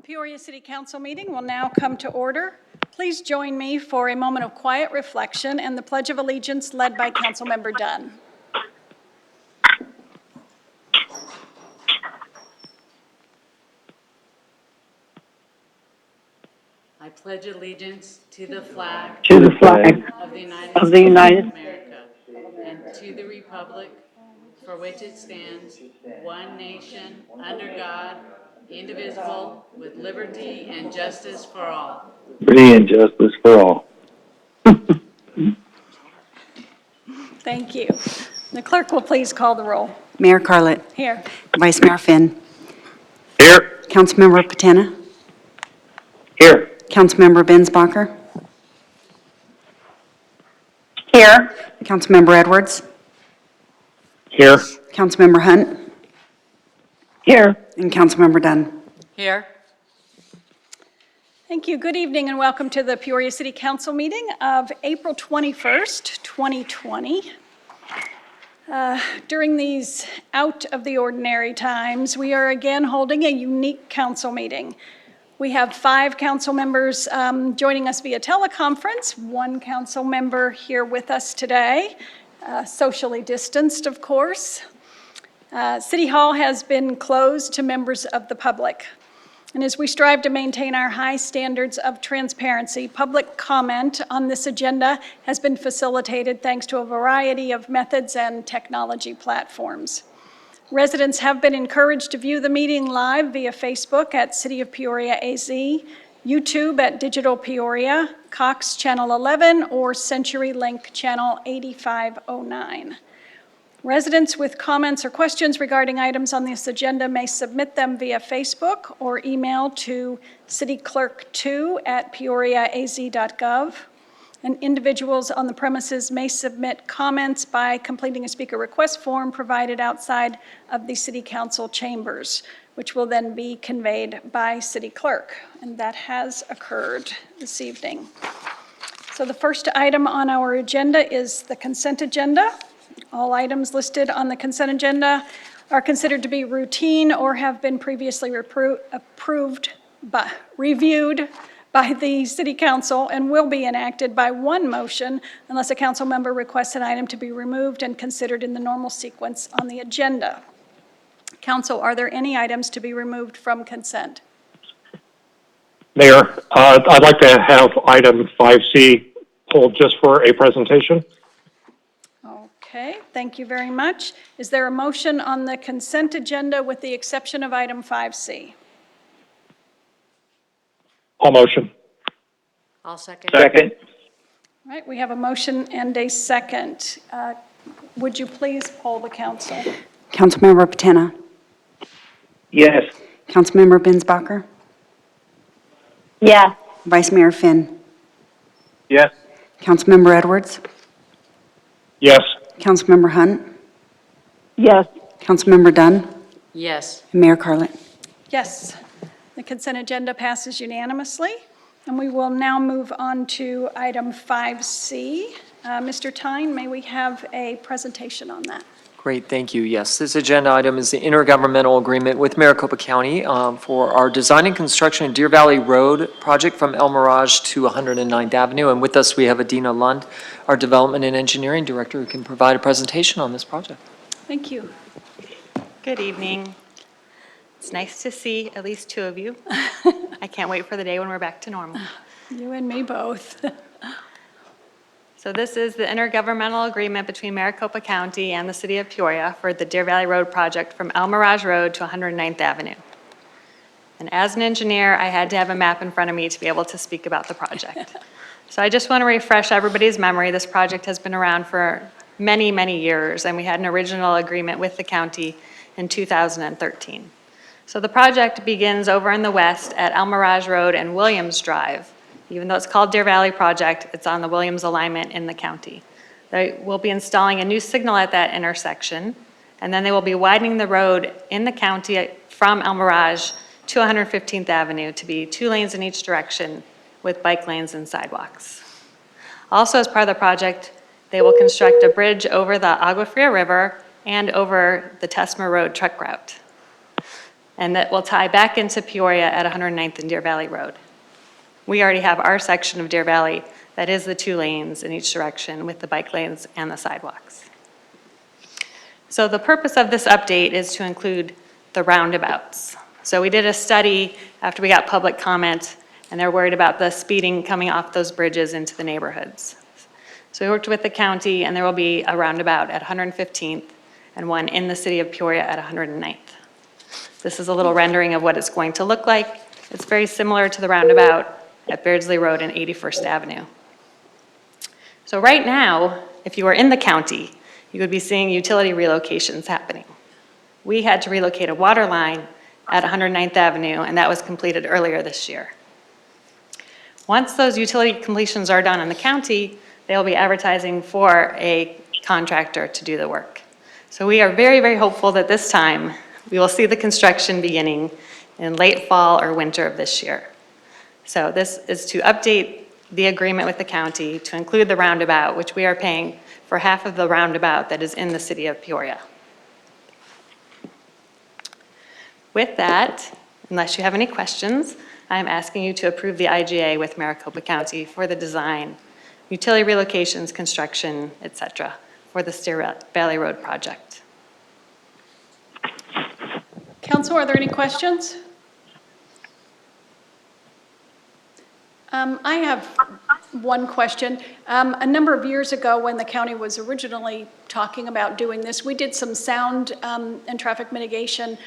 Peoria City Council meeting will now come to order. Please join me for a moment of quiet reflection and the Pledge of Allegiance led by Councilmember Dunn. I pledge allegiance to the flag of the United of the States United of America and to the republic for which it stands, one nation, under God, indivisible, with liberty and justice for all. Liberty and justice for all. Thank you. The clerk will please call the roll. Mayor Carlett. Here. Vice Mayor Finn. Here. Councilmember Patena. Here. Councilmember Bensbacher. Here. Councilmember Edwards. Here. Councilmember Hunt. Here. And Councilmember Dunn. Here. Thank you. Good evening and welcome to the Peoria City Council meeting of April 21st, 2020. During these out of the ordinary times, we are again holding a unique council meeting. We have 5 council members joining us via teleconference, 1 council member here with us today, socially distanced, of course. City Hall has been closed to members of the public. And as we strive to maintain our high standards of transparency, public comment on this agenda has been facilitated thanks to a variety of methods and technology platforms. Residents have been encouraged to view the meeting live via Facebook at City of Peoria AZ, YouTube at Digital Peoria, Cox Channel 11, or CenturyLink Channel 8509. Residents with comments or questions regarding items on this agenda may submit them via Facebook or email to cityclerk2@peoriaaz.gov. And individuals on the premises may submit comments by completing a speaker request form provided outside of the City Council chambers, which will then be conveyed by City Clerk. And that has occurred this evening. So the first item on our agenda is the consent agenda. All items listed on the consent agenda are considered to be routine or have been previously reviewed by the City Council and will be enacted by one motion unless a council member requests an item to be removed and considered in the normal sequence on the agenda. Council, are there any items to be removed from consent? Mayor, I'd like to have item 5C pulled just for a presentation. Okay, thank you very much. Is there a motion on the consent agenda with the exception of item 5C? All motion. I'll second. Second. All right, we have a motion and a second. Would you please poll the council? Councilmember Patena. Yes. Councilmember Bensbacher. Yes. Vice Mayor Finn. Yes. Councilmember Edwards. Yes. Councilmember Hunt. Yes. Councilmember Dunn. Yes. And Mayor Carlett. Yes, the consent agenda passes unanimously. And we will now move on to item 5C. Mr. Tyne, may we have a presentation on that? Great, thank you. Yes, this agenda item is the intergovernmental agreement with Maricopa County for our design and construction of Deer Valley Road project from El Mirage to 109th Avenue. And with us, we have Adina Lund, our Development and Engineering Director, who can provide a presentation on this project. Thank you. Good evening. It's nice to see at least 2 of you. I can't wait for the day when we're back to normal. You and me both. So this is the intergovernmental agreement between Maricopa County and the City of Peoria for the Deer Valley Road project from El Mirage Road to 109th Avenue. And as an engineer, I had to have a map in front of me to be able to speak about the project. So I just want to refresh everybody's memory. This project has been around for many, many years, and we had an original agreement with the county in 2013. So the project begins over in the west at El Mirage Road and Williams Drive. Even though it's called Deer Valley Project, it's on the Williams alignment in the county. They will be installing a new signal at that intersection, and then they will be widening the road in the county from El Mirage to 115th Avenue to be 2 lanes in each direction with bike lanes and sidewalks. Also, as part of the project, they will construct a bridge over the Agua Fria River and over the Tesma Road truck route. and that will tie back into Peoria at 109th and Deer Valley Road. We already have our section of Deer Valley that is the 2 lanes in each direction with the bike lanes and the sidewalks. So the purpose of this update is to include the roundabouts. So we did a study after we got public comment, and they're worried about the speeding coming off those bridges into the neighborhoods. So we worked with the county, and there will be a roundabout at 115th and one in the city of Peoria at 109th. This is a little rendering of what it's going to look like. It's very similar to the roundabout at Beardsley Road and 81st Avenue. So right now, if you were in the county, you would be seeing utility relocations happening. We had to relocate a water line at 109th Avenue, and that was completed earlier this year. Once those utility completions are done in the county, they'll be advertising for a contractor to do the work. So we are very, very hopeful that this time we will see the construction beginning in late fall or winter of this year. So this is to update the agreement with the county to include the roundabout, which we are paying for half of the roundabout that is in the city of Peoria. With that, unless you have any questions, I'm asking you to approve the IGA with Maricopa County for the design, utility relocations, construction, et cetera, for the Deer Valley Road project. Council, are there any questions? I have one question. A number of years ago, when the county was originally talking about doing this, we did some sound and traffic mitigation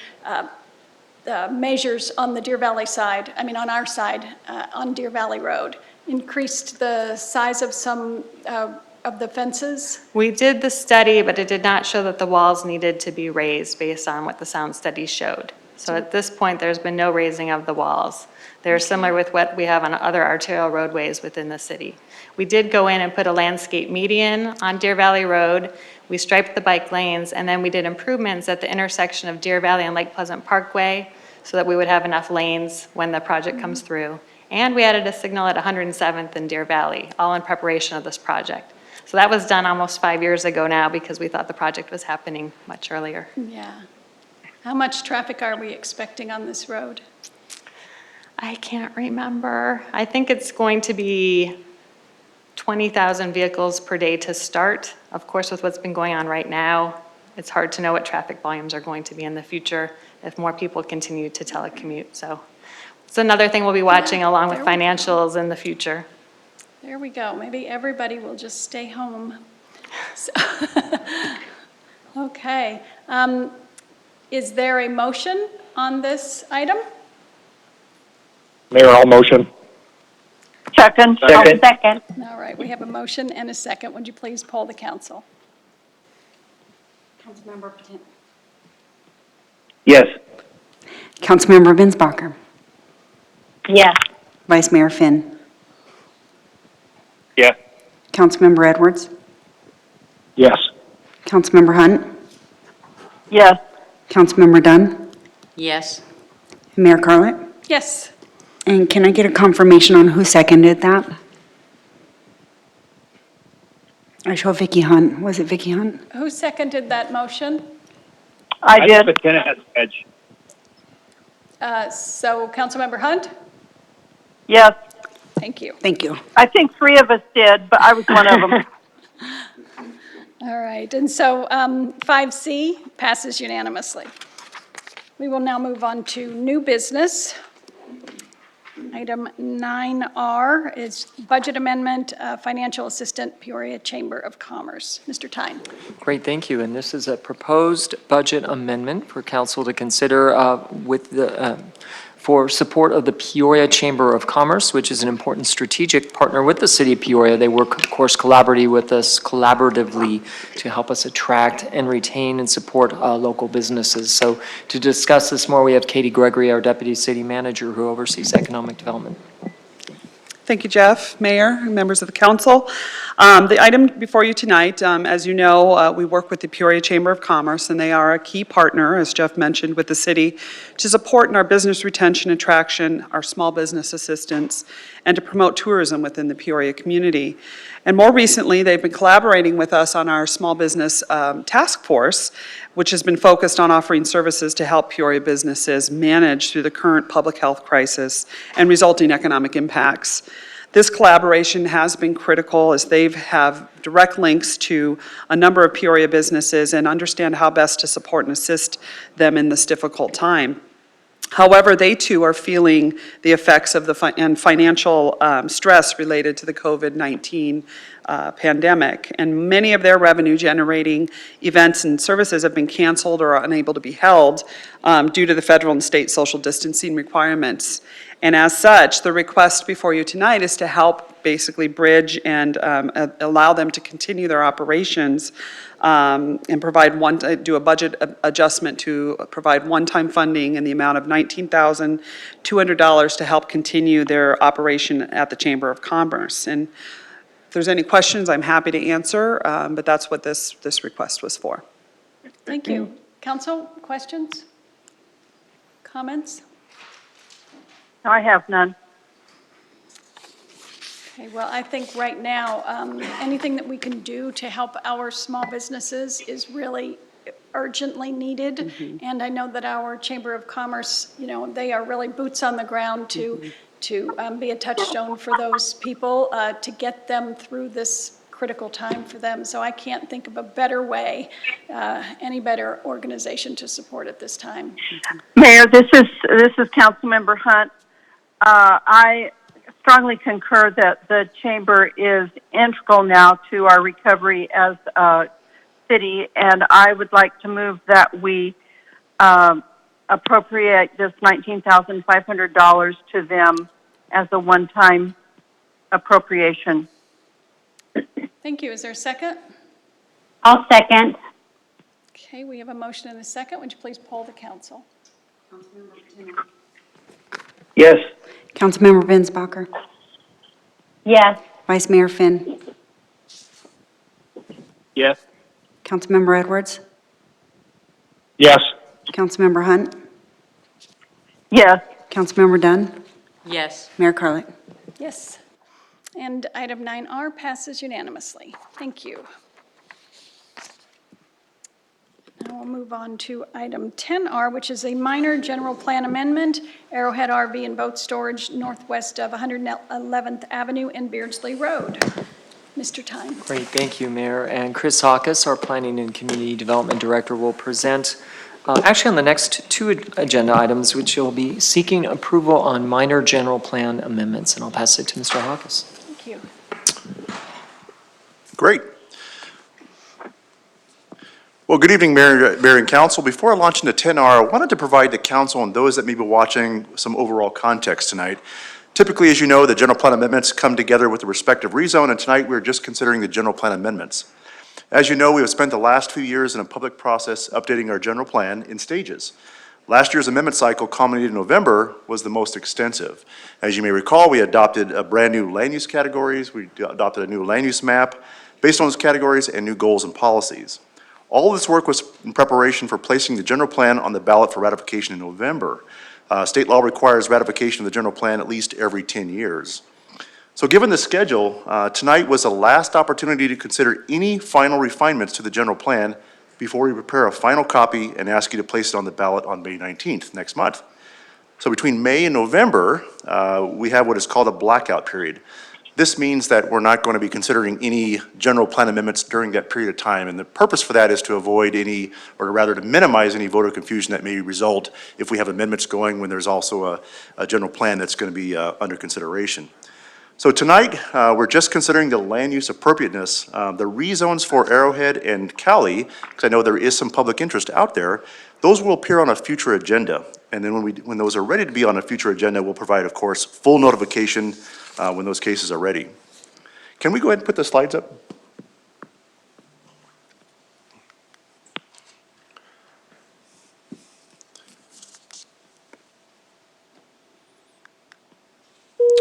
measures on the Deer Valley side, on our side, on Deer Valley Road. Increased the size of some of the fences. We did the study, but it did not show that the walls needed to be raised based on what the sound study showed. So at this point, there's been no raising of the walls. They're similar with what we have on other arterial roadways within the city. We did go in and put a landscape median on Deer Valley Road. We striped the bike lanes, and then we did improvements at the intersection of Deer Valley and Lake Pleasant Parkway so that we would have enough lanes when the project comes through. And we added a signal at 107th and Deer Valley, all in preparation of this project. So that was done almost 5 years ago now because we thought the project was happening much earlier. Yeah. How much traffic are we expecting on this road? I can't remember. I think it's going to be 20,000 vehicles per day to start. Of course, with what's been going on right now, it's hard to know what traffic volumes are going to be in the future if more people continue to telecommute. So it's another thing we'll be watching along with financials in the future. There we go. Maybe everybody will just stay home. So, okay. Is there a motion on this item? Mayor, I'll motion. Second. Second. All right, we have a motion and a second. Would you please poll the council? Councilmember Patin. Yes. Councilmember Binsbacher. Yes. Vice Mayor Finn. Yes. Councilmember Edwards. Yes. Councilmember Hunt. Yes. Councilmember Dunn. Yes. Mayor Carlett. Yes. And can I get a confirmation on who seconded that? I show Vicky Hunt. Was it Vicky Hunt? Who seconded that motion? I did. McKenna has edge. So Councilmember Hunt? Yes. Thank you. Thank you. I think 3 of us did, but I was one of them. All right, and so 5C passes unanimously. We will now move on to new business. Item 9R is budget amendment, financial assistant, Peoria Chamber of Commerce. Mr. Tyne. Great, thank you. And this is a proposed budget amendment for council to consider for support of the Peoria Chamber of Commerce, which is an important strategic partner with the city of Peoria. They work, of course, collaboratively with us to help us attract and retain and support local businesses. So to discuss this more, we have Katie Gregory, our deputy city manager, who oversees economic development. Thank you, Jeff, Mayor, and members of the council. The item before you tonight, as you know, we work with the Peoria Chamber of Commerce, and they are a key partner, as Jeff mentioned, with the city to support in our business retention, attraction, our small business assistance, and to promote tourism within the Peoria community. And more recently, they've been collaborating with us on our small business task force, which has been focused on offering services to help Peoria businesses manage through the current public health crisis and resulting economic impacts. This collaboration has been critical as they have direct links to a number of Peoria businesses and understand how best to support and assist them in this difficult time. However, they too are feeling the effects of the financial stress related to the COVID-19 pandemic. And many of their revenue-generating events and services have been canceled or are unable to be held due to the federal and state social distancing requirements. And as such, the request before you tonight is to help basically bridge and allow them to continue their operations and do a budget adjustment to provide one-time funding in the amount of $19,200 to help continue their operation at the Chamber of Commerce. And if there's any questions, I'm happy to answer, but that's what this request was for. Thank you. Council, questions? Comments? I have none. Okay, well, I think right now, anything that we can do to help our small businesses is really urgently needed. And I know that our Chamber of Commerce, you know, they are really boots on the ground to be a touchstone for those people, to get them through this critical time for them. So I can't think of a better way, any better organization to support at this time. Mayor, this is Councilmember Hunt. I strongly concur that the chamber is integral now to our recovery as a city, and I would like to move that we appropriate this $19,500 to them as a one-time appropriation. Thank you. Is there a second? I'll second. Okay, we have a motion and a second. Would you please poll the council? Yes. Councilmember Binsbacher. Yes. Vice Mayor Finn. Yes. Councilmember Edwards. Yes. Councilmember Hunt. Yes. Councilmember Dunn. Yes. Mayor Carlick. Yes. And item 9R passes unanimously. Thank you. Now we'll move on to item 10R, which is a minor general plan amendment, Arrowhead RV and Boat Storage northwest of 111th Avenue and Beardsley Road. Mr. Tyne. Great, thank you, Mayor. And Chris Hawkes, our Planning and Community Development Director, will present actually on the next two agenda items, which you'll be seeking approval on minor general plan amendments. And I'll pass it to Mr. Hawkes. Thank you. Great. Well, good evening, Mayor and Council. Before I launch into 10R, I wanted to provide the Council and those that may be watching some overall context tonight. Typically, as you know, the general plan amendments come together with the respective rezone, and tonight we're just considering the general plan amendments. As you know, we have spent the last few years in a public process updating our general plan in stages. Last year's amendment cycle, culminated in November, was the most extensive. As you may recall, we adopted a brand new land use categories, we adopted a new land use map based on those categories, and new goals and policies. All of this work was in preparation for placing the general plan on the ballot for ratification in November. State law requires ratification of the general plan at least every 10 years. So given the schedule, tonight was the last opportunity to consider any final refinements to the general plan before we prepare a final copy and ask you to place it on the ballot on May 19th, next month. So between May and November, we have what is called a blackout period. This means that we're not going to be considering any general plan amendments during that period of time. And the purpose for that is to avoid any, or rather to minimize any voter confusion that may result if we have amendments going when there's also a general plan that's going to be under consideration. So tonight, we're just considering the land use appropriateness. The rezones for Arrowhead and Cali, because I know there is some public interest out there, those will appear on a future agenda. And then when those are ready to be on a future agenda, we'll provide, of course, full notification when those cases are ready. Can we go ahead and put the slides up?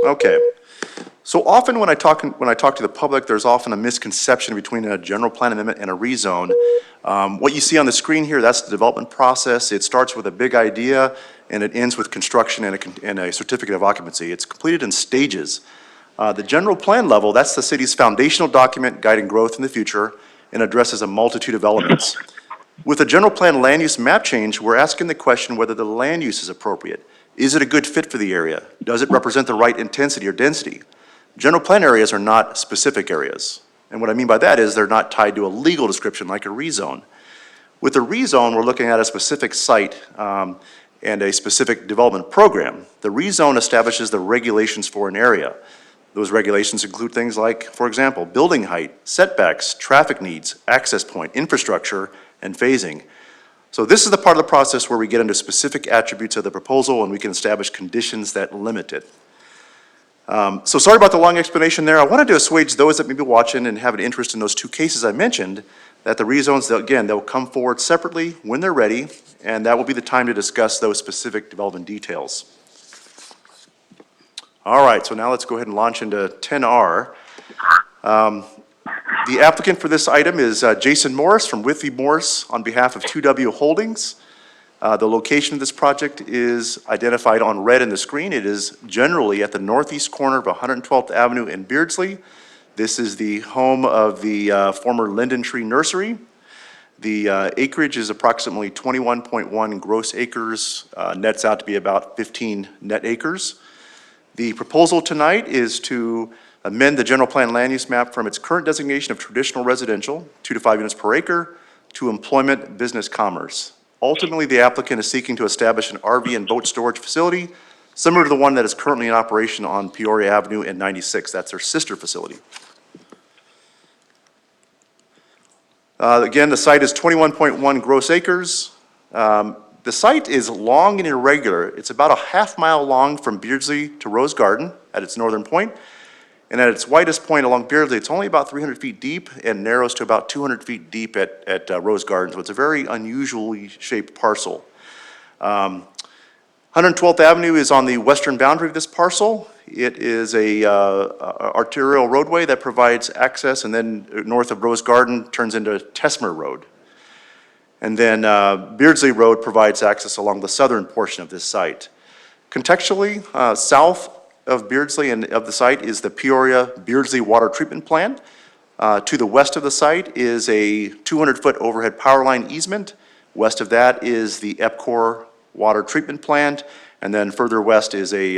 Okay. So often when I talk to the public, there's often a misconception between a general plan amendment and a rezone. What you see on the screen here, that's the development process. It starts with a big idea and it ends with construction and a certificate of occupancy. It's completed in stages. The general plan level, that's the city's foundational document guiding growth in the future and addresses a multitude of elements. With a general plan land use map change, we're asking the question whether the land use is appropriate. Is it a good fit for the area? Does it represent the right intensity or density? General plan areas are not specific areas. And what I mean by that is they're not tied to a legal description like a rezone. With a rezone, we're looking at a specific site and a specific development program. The rezone establishes the regulations for an area. Those regulations include things like, for example, building height, setbacks, traffic needs, access point, infrastructure, and phasing. So this is the part of the process where we get into specific attributes of the proposal and we can establish conditions that limit it. So sorry about the long explanation there. I wanted to assuage those that may be watching and have an interest in those two cases I mentioned, that the rezones, again, they'll come forward separately when they're ready, and that will be the time to discuss those specific development details. All right, so now let's go ahead and launch into 10R. The applicant for this item is Jason Morris from Withy Morris on behalf of 2W Holdings. The location of this project is identified on red in the screen. It is generally at the northeast corner of 112th Avenue in Beardsley. This is the home of the former Linden Tree Nursery. The acreage is approximately 21.1 gross acres, nets out to be about 15 net acres. The proposal tonight is to amend the general plan land use map from its current designation of traditional residential, 2 to 5 units per acre, to employment business commerce. Ultimately, the applicant is seeking to establish an RV and boat storage facility similar to the one that is currently in operation on Peoria Avenue and 96. That's their sister facility. Again, the site is 21.1 gross acres. The site is long and irregular. It's about a half-mile long from Beardsley to Rose Garden at its northern point. And at its widest point along Beardsley, it's only about 300 feet deep and narrows to about 200 feet deep at Rose Garden. So it's a very unusually shaped parcel. 112th Avenue is on the western boundary of this parcel. It is a arterial roadway that provides access, and then north of Rose Garden turns into Tesmer Road. And then Beardsley Road provides access along the southern portion of this site. Contextually, south of Beardsley and of the site is the Peoria Beardsley Water Treatment Plant. To the west of the site is a 200-foot overhead power line easement. West of that is the EPCOR Water Treatment Plant, and then further west is a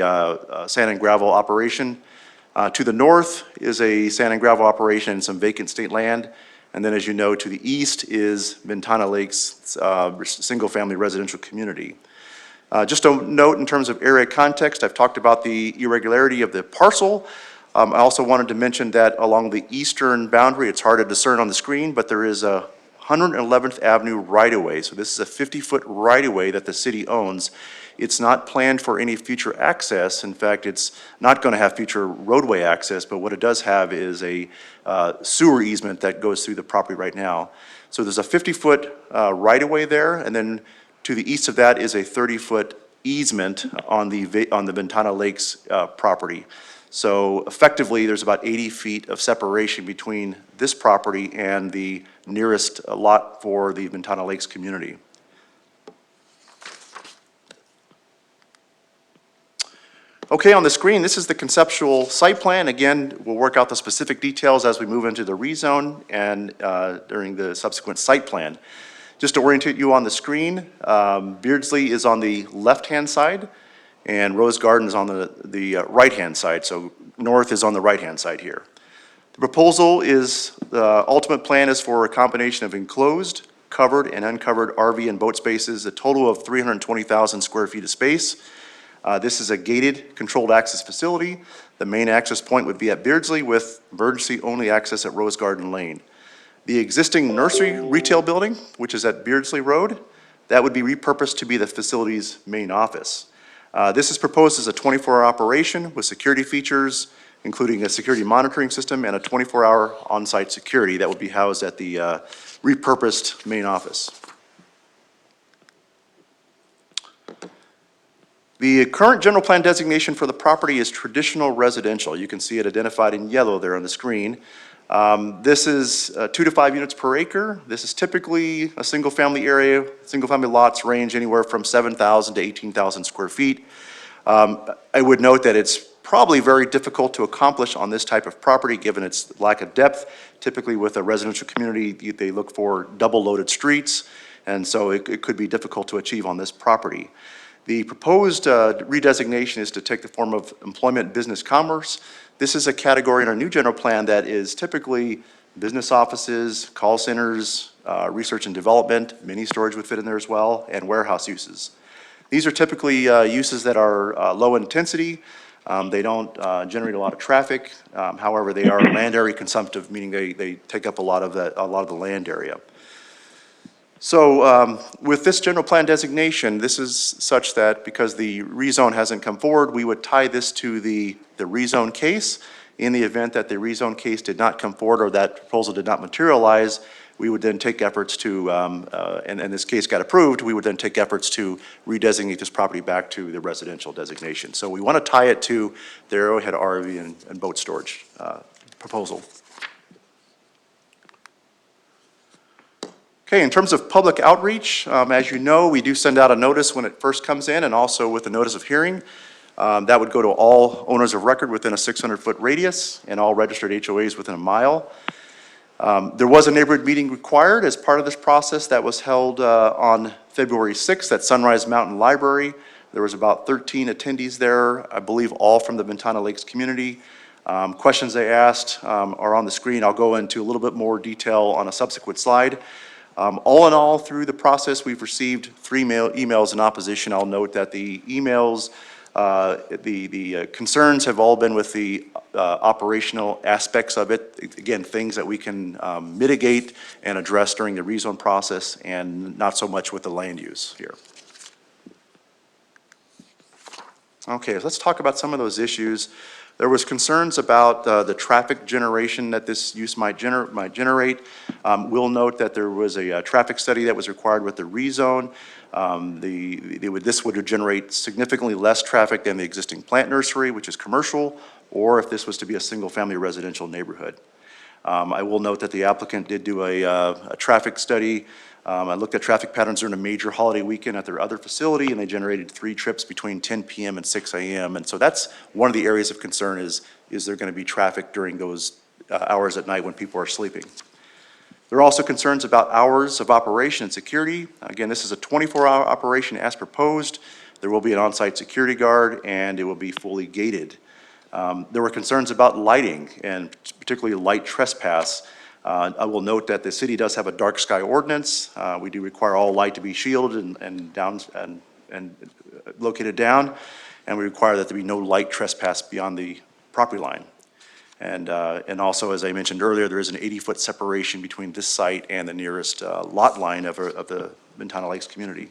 sand and gravel operation. To the north is a sand and gravel operation and some vacant state land. And then, as you know, to the east is Ventana Lakes single-family residential community. Just a note in terms of area context, I've talked about the irregularity of the parcel. I also wanted to mention that along the eastern boundary, it's hard to discern on the screen, but there is a 111th Avenue right-of-way. So this is a 50-foot right-of-way that the city owns. It's not planned for any future access. In fact, it's not going to have future roadway access, but what it does have is a sewer easement that goes through the property right now. So there's a 50-foot right-of-way there, and then to the east of that is a 30-foot easement on the Ventana Lakes property. So effectively, there's about 80 feet of separation between this property and the nearest lot for the Ventana Lakes community. Okay, on the screen, this is the conceptual site plan. Again, we'll work out the specific details as we move into the rezone and during the subsequent site plan. Just to orientate you on the screen, Beardsley is on the left-hand side, and Rose Garden is on the right-hand side, so north is on the right-hand side here. The proposal is, the ultimate plan is for a combination of enclosed, covered, and uncovered RV and boat spaces, a total of 320,000 square feet of space. This is a gated, controlled access facility. The main access point would be at Beardsley with emergency-only access at Rose Garden Lane. The existing nursery retail building, which is at Beardsley Road, that would be repurposed to be the facility's main office. This is proposed as a 24-hour operation with security features, including a security monitoring system and a 24-hour on-site security that would be housed at the repurposed main office. The current general plan designation for the property is traditional residential. You can see it identified in yellow there on the screen. This is 2 to 5 units per acre. This is typically a single-family area. Single-family lots range anywhere from 7,000 to 18,000 square feet. I would note that it's probably very difficult to accomplish on this type of property, given its lack of depth. Typically with a residential community, they look for double-loaded streets, and so it could be difficult to achieve on this property. The proposed redesignation is to take the form of employment business commerce. This is a category in our new general plan that is typically business offices, call centers, research and development, mini storage would fit in there as well, and warehouse uses. These are typically uses that are low intensity. They don't generate a lot of traffic. However, they are land area consumptive, meaning they take up a lot of the land area. So with this general plan designation, this is such that because the rezone hasn't come forward, we would tie this to the rezone case. In the event that the rezone case did not come forward or that proposal did not materialize, we would then take efforts to, and this case got approved, we would then take efforts to redesignate this property back to the residential designation. So we want to tie it to the Arrowhead RV and boat storage proposal. Okay, in terms of public outreach, as you know, we do send out a notice when it first comes in and also with a notice of hearing. That would go to all owners of record within a 600-foot radius and all registered HOAs within a mile. There was a neighborhood meeting required as part of this process that was held on February 6th at Sunrise Mountain Library. There was about 13 attendees there, I believe all from the Ventana Lakes community. Questions they asked are on the screen. I'll go into a little bit more detail on a subsequent slide. All in all, through the process, we've received 3 emails in opposition. I'll note that the emails, the concerns have all been with the operational aspects of it. Again, things that we can mitigate and address during the rezone process and not so much with the land use here. Okay, let's talk about some of those issues. There was concerns about the traffic generation that this use might generate. We'll note that there was a traffic study that was required with the rezone. This would generate significantly less traffic than the existing plant nursery, which is commercial, or if this was to be a single-family residential neighborhood. I will note that the applicant did do a traffic study. I looked at traffic patterns during a major holiday weekend at their other facility, and they generated 3 trips between 10 p.m. and 6 a.m. And so that's one of the areas of concern is there going to be traffic during those hours at night when people are sleeping. There are also concerns about hours of operation and security. Again, this is a 24-hour operation as proposed. There will be an on-site security guard, and it will be fully gated. There were concerns about lighting, and particularly light trespass. I will note that the city does have a dark sky ordinance. We do require all light to be shielded and located down, and we require that there be no light trespass beyond the property line. And also, as I mentioned earlier, there is an 80-foot separation between this site and the nearest lot line of the Ventana Lakes community.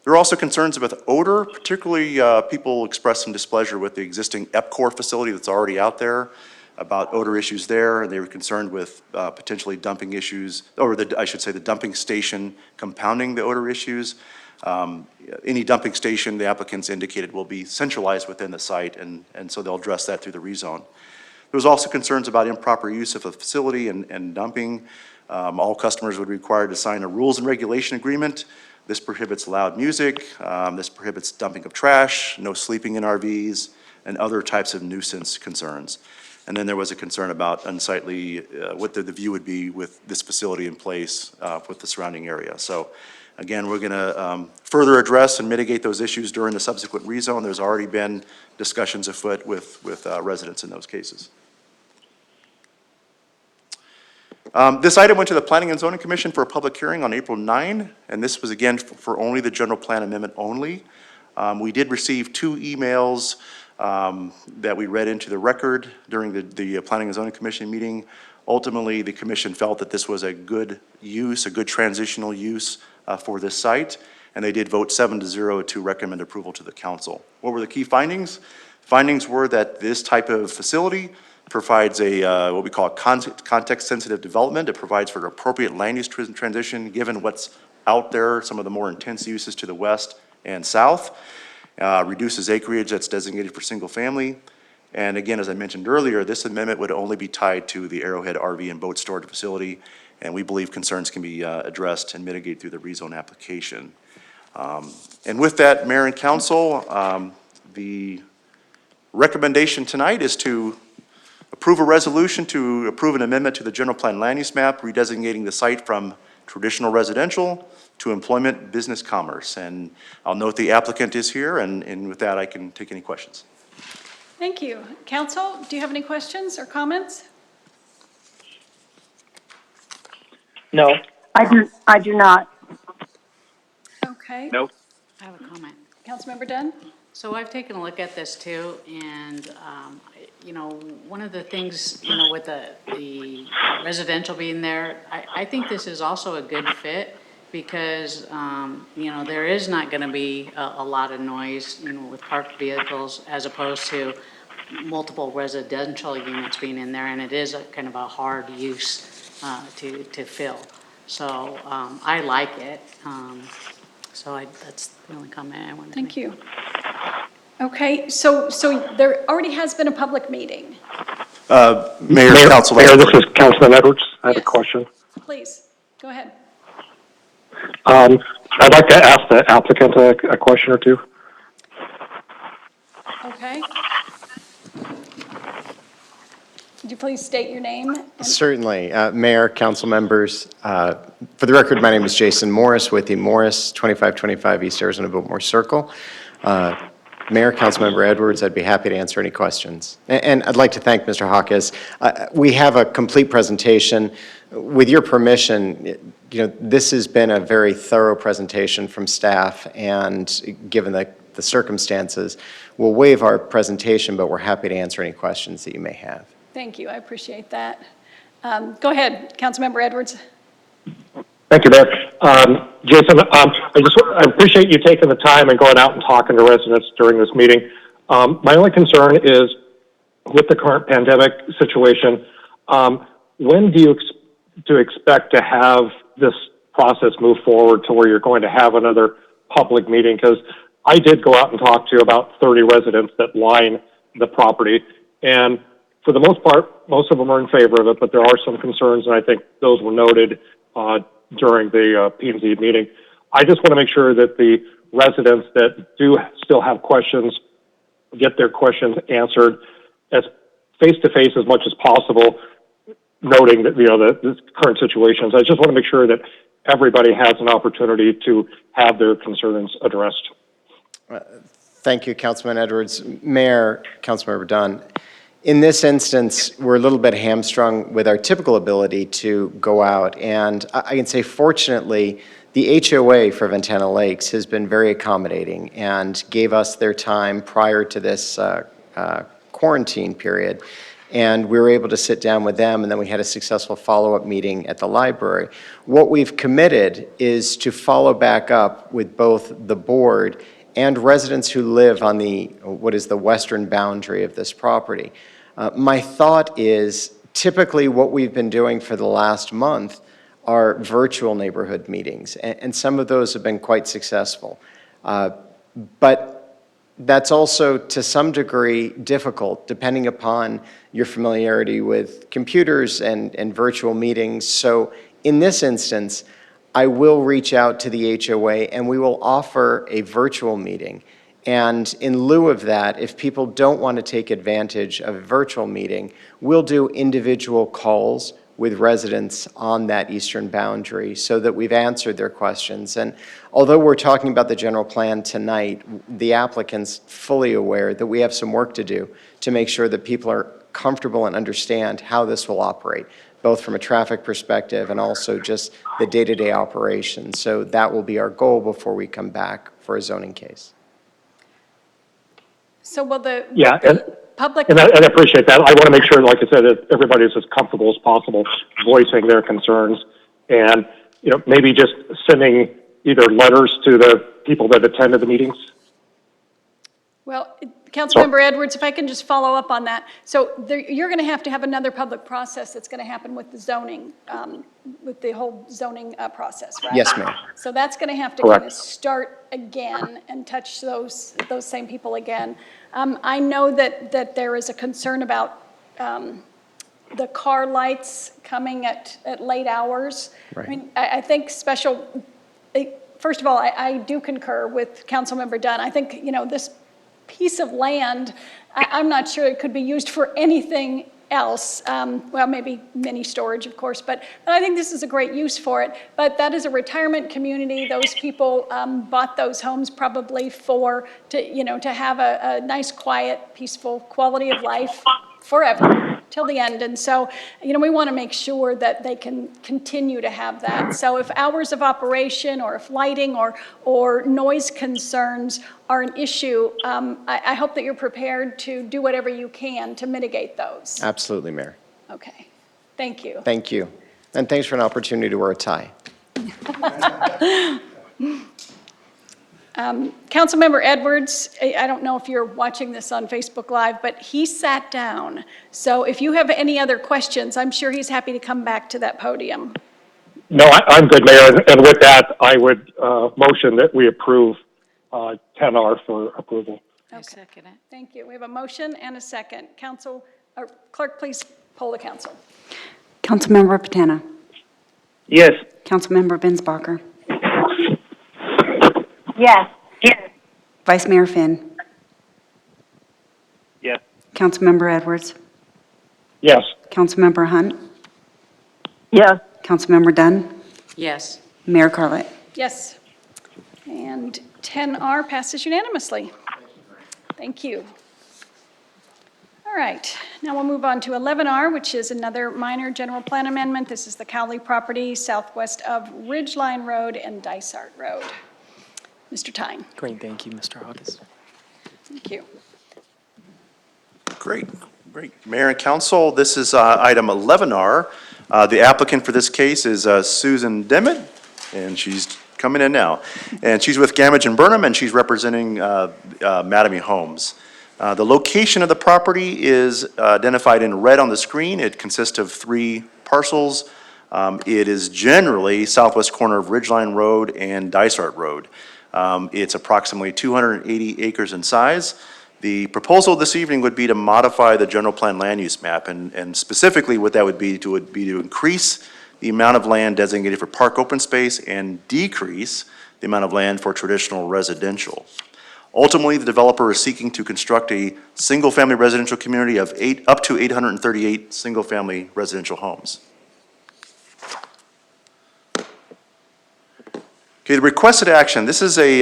There are also concerns about odor, particularly people expressed some displeasure with the existing EPCOR facility that's already out there, about odor issues there, and they were concerned with potentially dumping issues, or I should say the dumping station compounding the odor issues. Any dumping station, the applicants indicated, will be centralized within the site, and so they'll address that through the rezone. There was also concerns about improper use of the facility and dumping. All customers would be required to sign a rules and regulation agreement. This prohibits loud music, this prohibits dumping of trash, no sleeping in RVs, and other types of nuisance concerns. And then there was a concern about unsightly, what the view would be with this facility in place with the surrounding area. So again, we're gonna further address and mitigate those issues during the subsequent rezone. There's already been discussions afoot with residents in those cases. This item went to the Planning and Zoning Commission for a public hearing on April 9, and this was again for only the general plan amendment only. We did receive 2 emails that we read into the record during the Planning and Zoning Commission meeting. Ultimately, the commission felt that this was a good use, a good transitional use for this site, and they did vote 7-0 to recommend approval to the council. What were the key findings? Findings were that this type of facility provides a what we call context-sensitive development. It provides for an appropriate land use transition given what's out there, some of the more intense uses to the west and south. Reduces acreage that's designated for single family. And again, as I mentioned earlier, this amendment would only be tied to the Arrowhead RV and boat storage facility, and we believe concerns can be addressed and mitigated through the rezone application. And with that, Mayor and Council, the Recommendation tonight is to approve a resolution to approve an amendment to the general plan land use map, redesignating the site from traditional residential to employment, business, commerce. And I'll note the applicant is here, and with that, I can take any questions. Thank you. Council, do you have any questions or comments? No. I do not. Okay. Nope. I have a comment. Councilmember Dunn? So I've taken a look at this too, and, one of the things, with the residential being there, I think this is also a good fit because, there is not gonna be a lot of noise, with parked vehicles as opposed to multiple residential units being in there, and it is a kind of a hard use, to fill. So, I like it. That's the only comment I wanted to make. Thank you. Okay, so there already has been a public meeting. Mayor, Council. Mayor, this is Councilman Edwards. I have a Yes. question. Please, go ahead. I'd like to ask the applicant a question or two. Okay. Could you please state your name? Certainly. Mayor, council members, for the record, my name is Jason Morris with the Morris 2525 East Arizona Biltmore Circle. Mayor, Councilmember Edwards, I'd be happy to answer any questions. And I'd like to thank Mr. Hawkes. We have a complete presentation. With your permission, this has been a very thorough presentation from staff, and given the circumstances, we'll waive our presentation, but we're happy to answer any questions that you may have. Thank you, I appreciate that. Go ahead, Councilmember Edwards. Thank you, Mayor. Jason, I appreciate you taking the time and going out and talking to residents during this meeting. My only concern is with the current pandemic situation, when do you expect to have this process move forward to where you're going to have another public meeting? Because I did go out and talk to about 30 residents that line the property, and for the most part, most of them are in favor of it, but there are some concerns, and I think those were noted during the P&Z meeting. I just want to make sure that the residents that do still have questions get their questions answered as face-to-face as much as possible, noting that, the current situations. I just want to make sure that everybody has an opportunity to have their concerns addressed. Thank you, Councilman Edwards. Mayor, Councilmember Dunn, in this instance, we're a little bit hamstrung with our typical ability to go out, and I can say, fortunately, the HOA for Ventana Lakes has been very accommodating and gave us their time prior to this quarantine period, and we were able to sit down with them, and then we had a successful follow-up meeting at the library. What we've committed is to follow back up with both the board and residents who live on what is the western boundary of this property. My thought is, typically what we've been doing for the last month are virtual neighborhood meetings, and some of those have been quite successful. But that's also, to some degree, difficult, depending upon your familiarity with computers and virtual meetings. So in this instance, I will reach out to the HOA, and we will offer a virtual meeting. And in lieu of that, if people don't want to take advantage of a virtual meeting, we'll do individual calls with residents on that eastern boundary so that we've answered their questions. And although we're talking about the general plan tonight, the applicant's fully aware that we have some work to do to make sure that people are comfortable and understand how this will operate, both from a traffic perspective and also just the day-to-day operation. So that will be our goal before we come back for a zoning case. So will the public... And I appreciate that. I want to make sure, like I said, that everybody is as comfortable as possible voicing their concerns, and maybe just sending either letters to the people that attended the meetings. Well, Councilmember Edwards, if I can just follow up on that. So you're going to have another public process that's going to happen with the zoning, with the whole zoning process, right? Yes, ma'am. So that's going to have to Correct. kind of start again and touch those same people again. I know that there is a concern about the car lights coming at late hours. Right. I mean, I think first of all, I do concur with Councilmember Dunn. I think, this piece of land, I'm not sure it could be used for anything else. Well, maybe mini storage, of course, but I think this is a great use for it. But that is a retirement community. Those people bought those homes probably to have a nice, quiet, peaceful quality of life forever, till the end. And so, we want to make sure that they can continue to have that. So if hours of operation or if lighting or noise concerns are an issue, I hope that you're prepared to do whatever you can to mitigate those. Absolutely, Mayor. Okay, thank you. Thank you. And thanks for an opportunity to wear a tie. Councilmember Edwards, I don't know if you're watching this on Facebook Live, but he sat down. So if you have any other questions, I'm sure he's happy to come back to that podium. No, I'm good, Mayor, and with that, I would motion that we approve 10R for approval. I second it. Thank you. We have a motion and a second. Clerk, please poll the council. Councilmember Patana. Yes. Councilmember Binsbacher. Yes. Vice Mayor Finn. Yes. Councilmember Edwards. Yes. Councilmember Hunt. Yes. Councilmember Dunn. Yes. Mayor Carlet. Yes. And 10R passes unanimously. Thank you. All right, now we'll move on to 11R, which is another minor general plan amendment. This is the Cowley property southwest of Ridgeline Road and Dysart Road. Mr. Tyne. Great, thank you, Mr. August. Thank you. Great. Mayor and council, this is item 11R. The applicant for this case is Susan Dimmitt, and she's coming in now. And she's with Gamage and Burnham, and she's representing Mattamy Homes. The location of the property is identified in red on the screen. It consists of 3 parcels. It is generally southwest corner of Ridgeline Road and Dysart Road. It's approximately 280 acres in size. The proposal this evening would be to modify the general plan land use map, and specifically what that would be to increase the amount of land designated for park open space and decrease the amount of land for traditional residential. Ultimately, the developer is seeking to construct a single-family residential community of up to 838 single-family residential homes. Okay, the requested action, this is a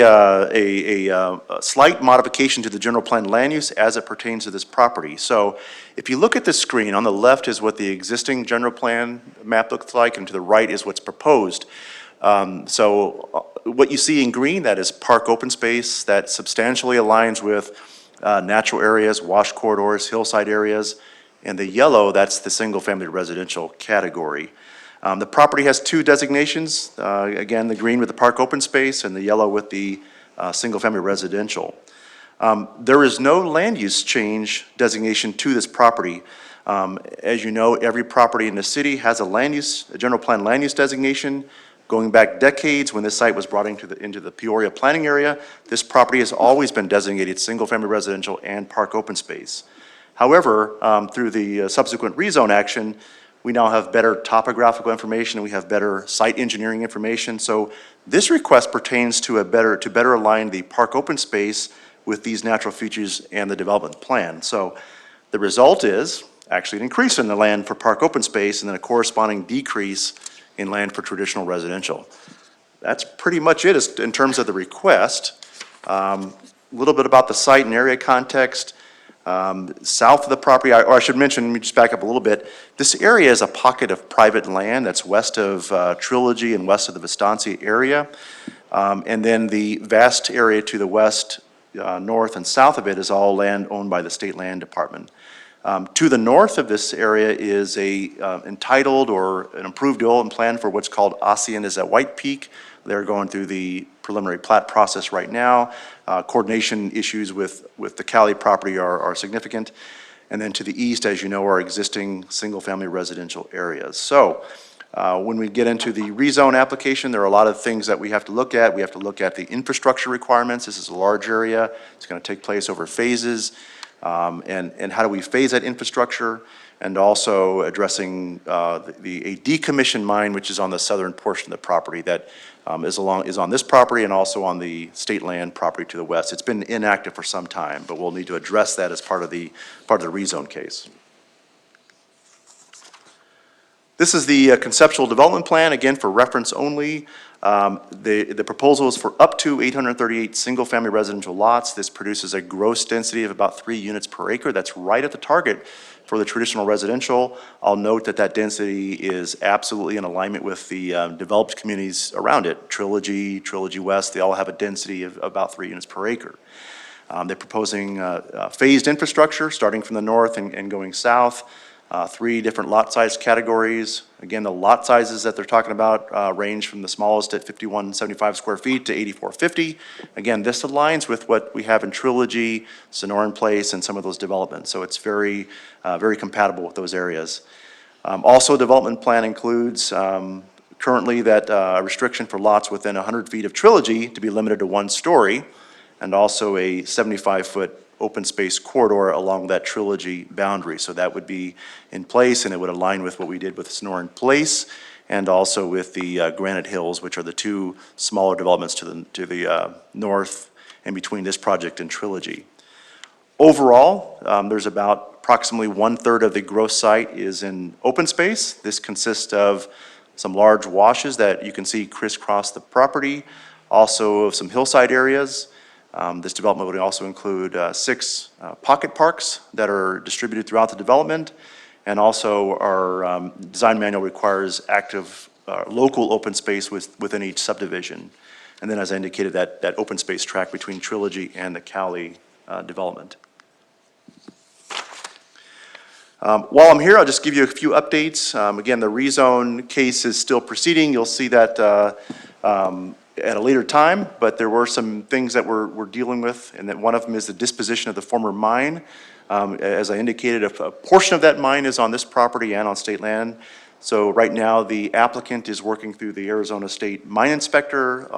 slight modification to the general plan land use as it pertains to this property. So if you look at the screen, on the left is what the existing general plan map looks like, and to the right is what's proposed. What you see in green, that is park open space that substantially aligns with natural areas, wash corridors, hillside areas, and the yellow, that's the single-family residential category. The property has 2 designations, again, the green with the park open space and the yellow with the single-family residential. There is no land use change designation to this property. As you know, every property in the city has a general plan land use designation. Going back decades, when this site was brought into the Peoria planning area, this property has always been designated single-family residential and park open space. However, through the subsequent rezone action, we now have better topographical information, and we have better site engineering information. So this request pertains to better align the park open space with these natural features and the development plan. So the result is actually an increase in the land for park open space and then a corresponding decrease in land for traditional residential. That's pretty much it in terms of the request. A little bit about the site and area context. South of the property, or I should mention, let me just back up a little bit. This area is a pocket of private land that's west of Trilogy and west of the Vistancia area. And then the vast area to the west, north and south of it is all land owned by the State Land Department. To the north of this area is a entitled or an approved development plan for what's called Haciendas at White Peak. They're going through the preliminary plat process right now. Coordination issues with the Cali property are significant. And then to the east, as you know, are existing single-family residential areas. So when we get into the rezone application, there are a lot of things that we have to look at. We have to look at the infrastructure requirements. This is a large area. It's going to take place over phases. and how do we phase that infrastructure, and also addressing a decommissioned mine, which is on the southern portion of the property that is on this property and also on the state land property to the west. It's been inactive for some time, but we'll need to address that as part of the rezone case. This is the conceptual development plan, again, for reference only. The proposal is for up to 838 single-family residential lots. This produces a gross density of about 3 units per acre. That's right at the target for the traditional residential. I'll note that that density is absolutely in alignment with the developed communities around it. Trilogy West, they all have a density of about 3 units per acre. They're proposing phased infrastructure, starting from the north and going south. 3 different lot size categories. Again, the lot sizes that they're talking about range from the smallest at 5175 square feet to 8450. Again, this aligns with what we have in Trilogy, Sonoran Place, and some of those developments. So it's very compatible with those areas. Also, development plan includes currently that restriction for lots within 100 feet of Trilogy to be limited to 1 story, and also a 75-foot open space corridor along that Trilogy boundary. So that would be in place, and it would align with what we did with Sonoran Place and also with the Granite Hills, which are the 2 smaller developments to the north and between this project and Trilogy. Overall, there's about approximately 1/3 of the gross site is in open space. This consists of some large washes that you can see crisscross the property, also of some hillside areas. This development would also include 6 pocket parks that are distributed throughout the development, and also our design manual requires active local open space within each subdivision. And then, as I indicated, that open space track between Trilogy and the Cali development. While I'm here, I'll just give you a few updates. Again, the rezone case is still proceeding. You'll see that at a later time, but there were some things that we're dealing with, and that one of them is the disposition of the former mine. As I indicated, a portion of that mine is on this property and on state land. So right now, the applicant is working through the Arizona State Mine Inspector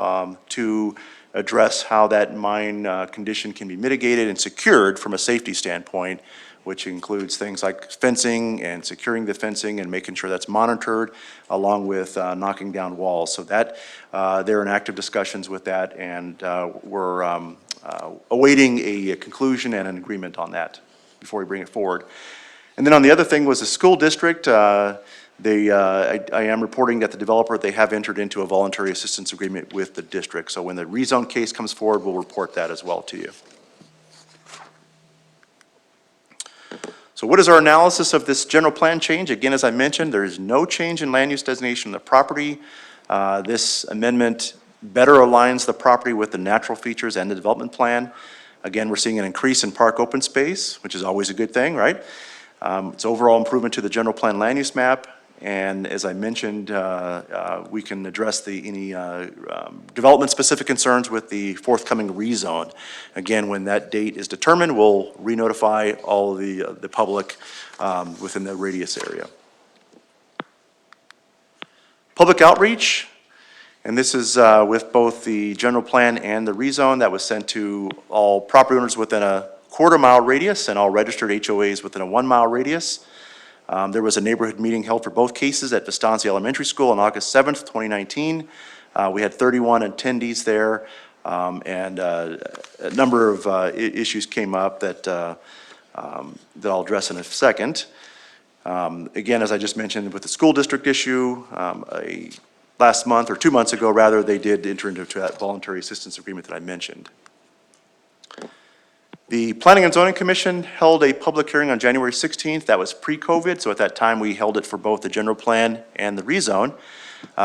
to address how that mine condition can be mitigated and secured from a safety standpoint, which includes things like fencing and securing the fencing and making sure that's monitored, along with knocking down walls. So that, they're in active discussions with that, and we're awaiting a conclusion and an agreement on that before we bring it forward. And then on the other thing was the school district. I am reporting that the developer, they have entered into a voluntary assistance agreement with the district. So when the rezone case comes forward, we'll report that as well to you. So what is our analysis of this general plan change? Again, as I mentioned, there is no change in land use designation of the property. This amendment better aligns the property with the natural features and the development plan. Again, we're seeing an increase in park open space, which is always a good thing, right? It's overall improvement to the general plan land use map. And as I mentioned, we can address any development-specific concerns with the forthcoming rezone. Again, when that date is determined, we'll re-notify all of the public within the radius area. Public outreach, and this is with both the general plan and the rezone that was sent to all property owners within a 1/4 mile radius and all registered HOAs within a 1 mile radius. There was a neighborhood meeting held for both cases at Vistancia Elementary School on August 7th, 2019. We had 31 attendees there, and a number of issues came up that I'll address in a second. Again, as I just mentioned with the school district issue, last month, or 2 months ago rather, they did enter into that voluntary assistance agreement that I mentioned. The Planning and Zoning Commission held a public hearing on January 16th. That was pre-COVID, so at that time we held it for both the general plan and the rezone.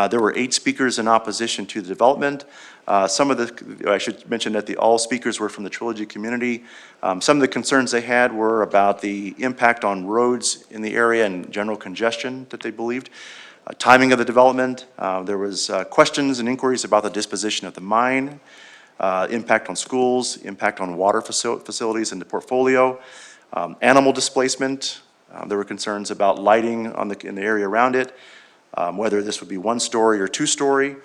There were 8 speakers in opposition to the development. I should mention that all speakers were from the Trilogy community. Some of the concerns they had were about the impact on roads in the area and general congestion that they believed. Timing of the development. There was questions and inquiries about the disposition of the mine. Impact on schools, impact on water facilities in the portfolio, animal displacement. There were concerns about lighting in the area around it, whether this would be 1 story or 2 story.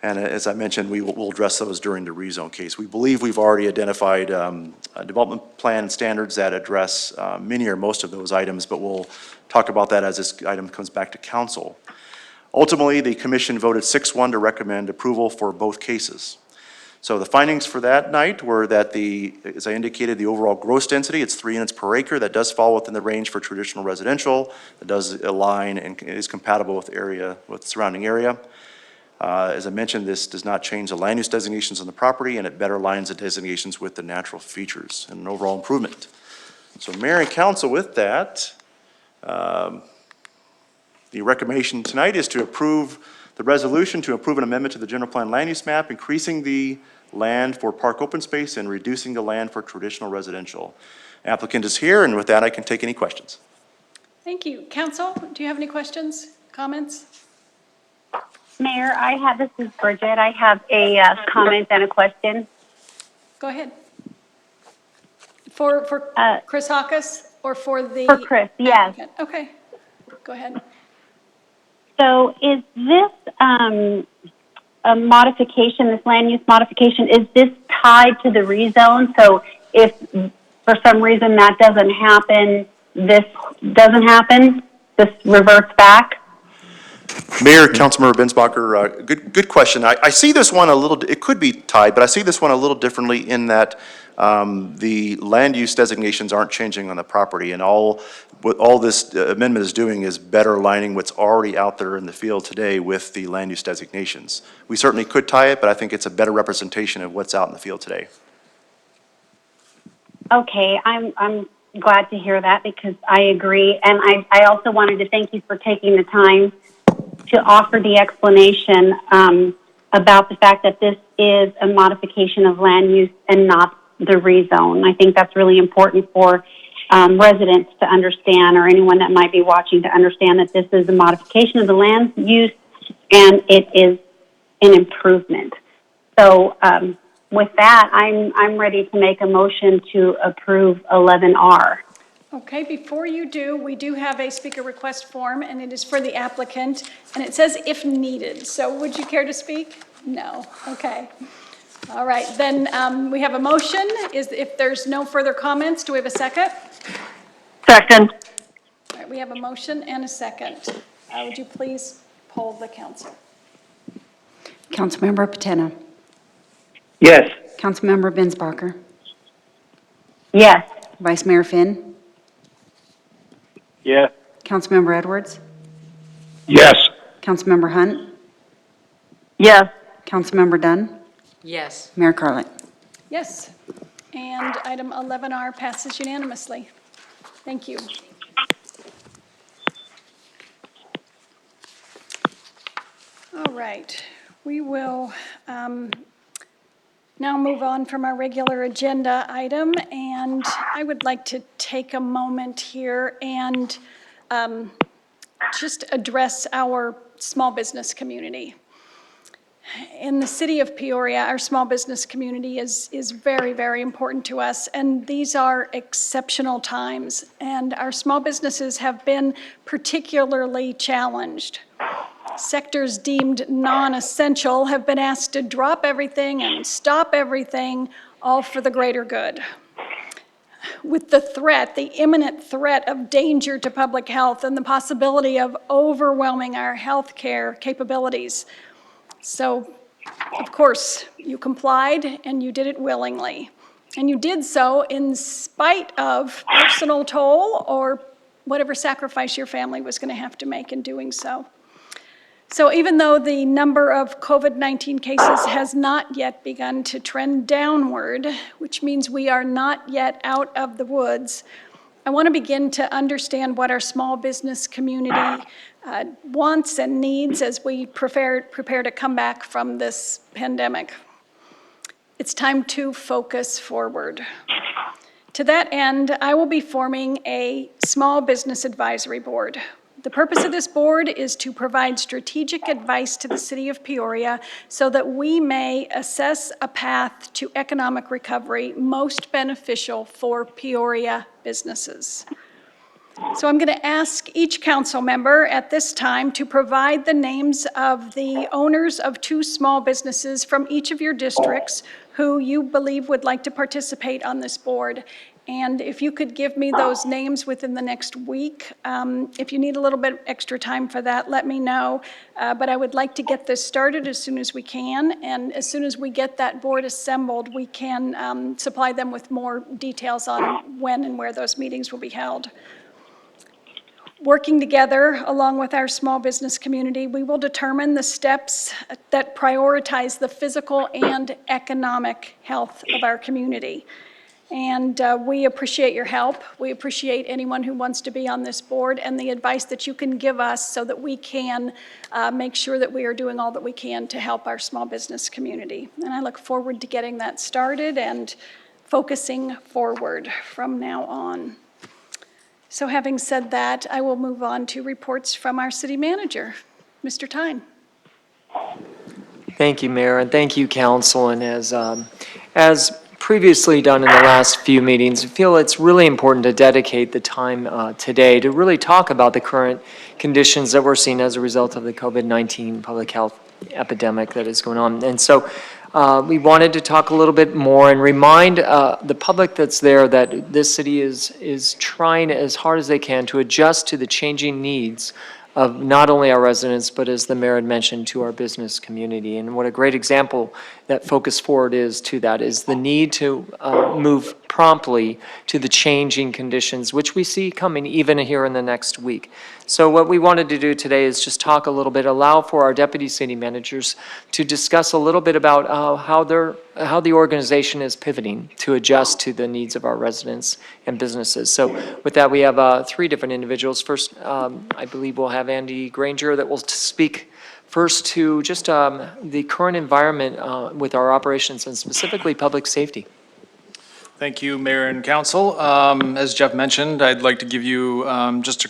And as I mentioned, we'll address those during the rezone case. We believe we've already identified a development plan standards that address many or most of those items, but we'll talk about that as this item comes back to council. Ultimately, the commission voted 6-1 to recommend approval for both cases. So the findings for that night were that as I indicated, the overall gross density, it's 3 units per acre. That does fall within the range for traditional residential. It does align and is compatible with the surrounding area. As I mentioned, this does not change the land use designations on the property, and it better aligns the designations with the natural features and an overall improvement. So Mayor and Council, with that, the recommendation tonight is to approve the resolution to approve an amendment to the general plan land use map, increasing the land for park open space and reducing the land for traditional residential. Applicant is here, and with that, I can take any questions. Thank you. Council, do you have any questions, comments? Mayor, this is Bridget. I have a comment and a question. Go ahead. For Chris Hawkes or for the? For Chris, yes. applicant? Okay, go ahead. So is this a modification, this land use modification, is this tied to the rezone? So if for some reason that doesn't happen, this doesn't happen, this reverts back? Mayor, Councilmember Bensbacher, good question. I see this one a little, it could be tied, but I see this one a little differently in that the land use designations aren't changing on the property, and what all this amendment is doing is better aligning what's already out there in the field today with the land use designations. We certainly could tie it, but I think it's a better representation of what's out in the field today. Okay, I'm glad to hear that because I agree. And I also wanted to thank you for taking the time to offer the explanation about the fact that this is a modification of land use and not the rezone. I think that's really important for residents to understand, or anyone that might be watching to understand that this is a modification of the land use and it is an improvement. So with that, I'm ready to make a motion to approve 11R. Okay, before you do, we do have a speaker request form, and it is for the applicant, and it says if needed. So would you care to speak? No. Okay. All right, then we have a motion. If there's no further comments, do we have a second? Second. All right, we have a motion and a second. Would you please poll the council? Councilmember Patena. Yes. Councilmember Bensbacher. Yes. Vice Mayor Finn. Yes. Councilmember Edwards. Yes. Councilmember Hunt. Yes. Councilmember Dunn. Yes. Mayor Carlett. Yes. And item 11R passes unanimously. Thank you. All right. We will now move on from our regular agenda item, and I would like to take a moment here and just address our small business community. In the city of Peoria, our small business community is very, very important to us, and these are exceptional times, and our small businesses have been particularly challenged. Sectors deemed non-essential have been asked to drop everything and stop everything, all for the greater good. With the imminent threat of danger to public health and the possibility of overwhelming our healthcare capabilities. So, of course, you complied and you did it willingly. And you did so in spite of personal toll or whatever sacrifice your family was going to have to make in doing so. So even though the number of COVID-19 cases has not yet begun to trend downward, which means we are not yet out of the woods, I want to begin to understand what our small business community wants and needs as we prepare to come back from this pandemic. It's time to focus forward. To that end, I will be forming a small business advisory board. The purpose of this board is to provide strategic advice to the city of Peoria so that we may assess a path to economic recovery most beneficial for Peoria businesses. So I'm going to ask each council member at this time to provide the names of the owners of 2 small businesses from each of your districts who you believe would like to participate on this board. And if you could give me those names within the next week, if you need a little bit extra time for that, let me know. But I would like to get this started as soon as we can. And as soon as we get that board assembled, we can supply them with more details on when and where those meetings will be held. Working together, along with our small business community, we will determine the steps that prioritize the physical and economic health of our community. And we appreciate your help. We appreciate anyone who wants to be on this board and the advice that you can give us so that we can make sure that we are doing all that we can to help our small business community. And I look forward to getting that started and focusing forward from now on. So having said that, I will move on to reports from our city manager. Mr. Tyne. Thank you, Mayor, and thank you, Council. And as previously done in the last few meetings, I feel it's really important to dedicate the time today to really talk about the current conditions that we're seeing as a result of the COVID-19 public health epidemic that is going on. And so we wanted to talk a little bit more and remind the public that's there that this city is trying as hard as they can to adjust to the changing needs of not only our residents, but as the mayor had mentioned, to our business community. And what a great example that Focus Forward is to that is the need to move promptly to the changing conditions, which we see coming even here in the next week. So what we wanted to do today is just talk a little bit, allow for our deputy city managers to discuss a little bit about how the organization is pivoting to adjust to the needs of our residents and businesses. So with that, we have 3 different individuals. First, I believe we'll have Andy Granger that will speak first to just the current environment with our operations and specifically public safety. Thank you, Mayor and Council. As Jeff mentioned, I'd like to give you just a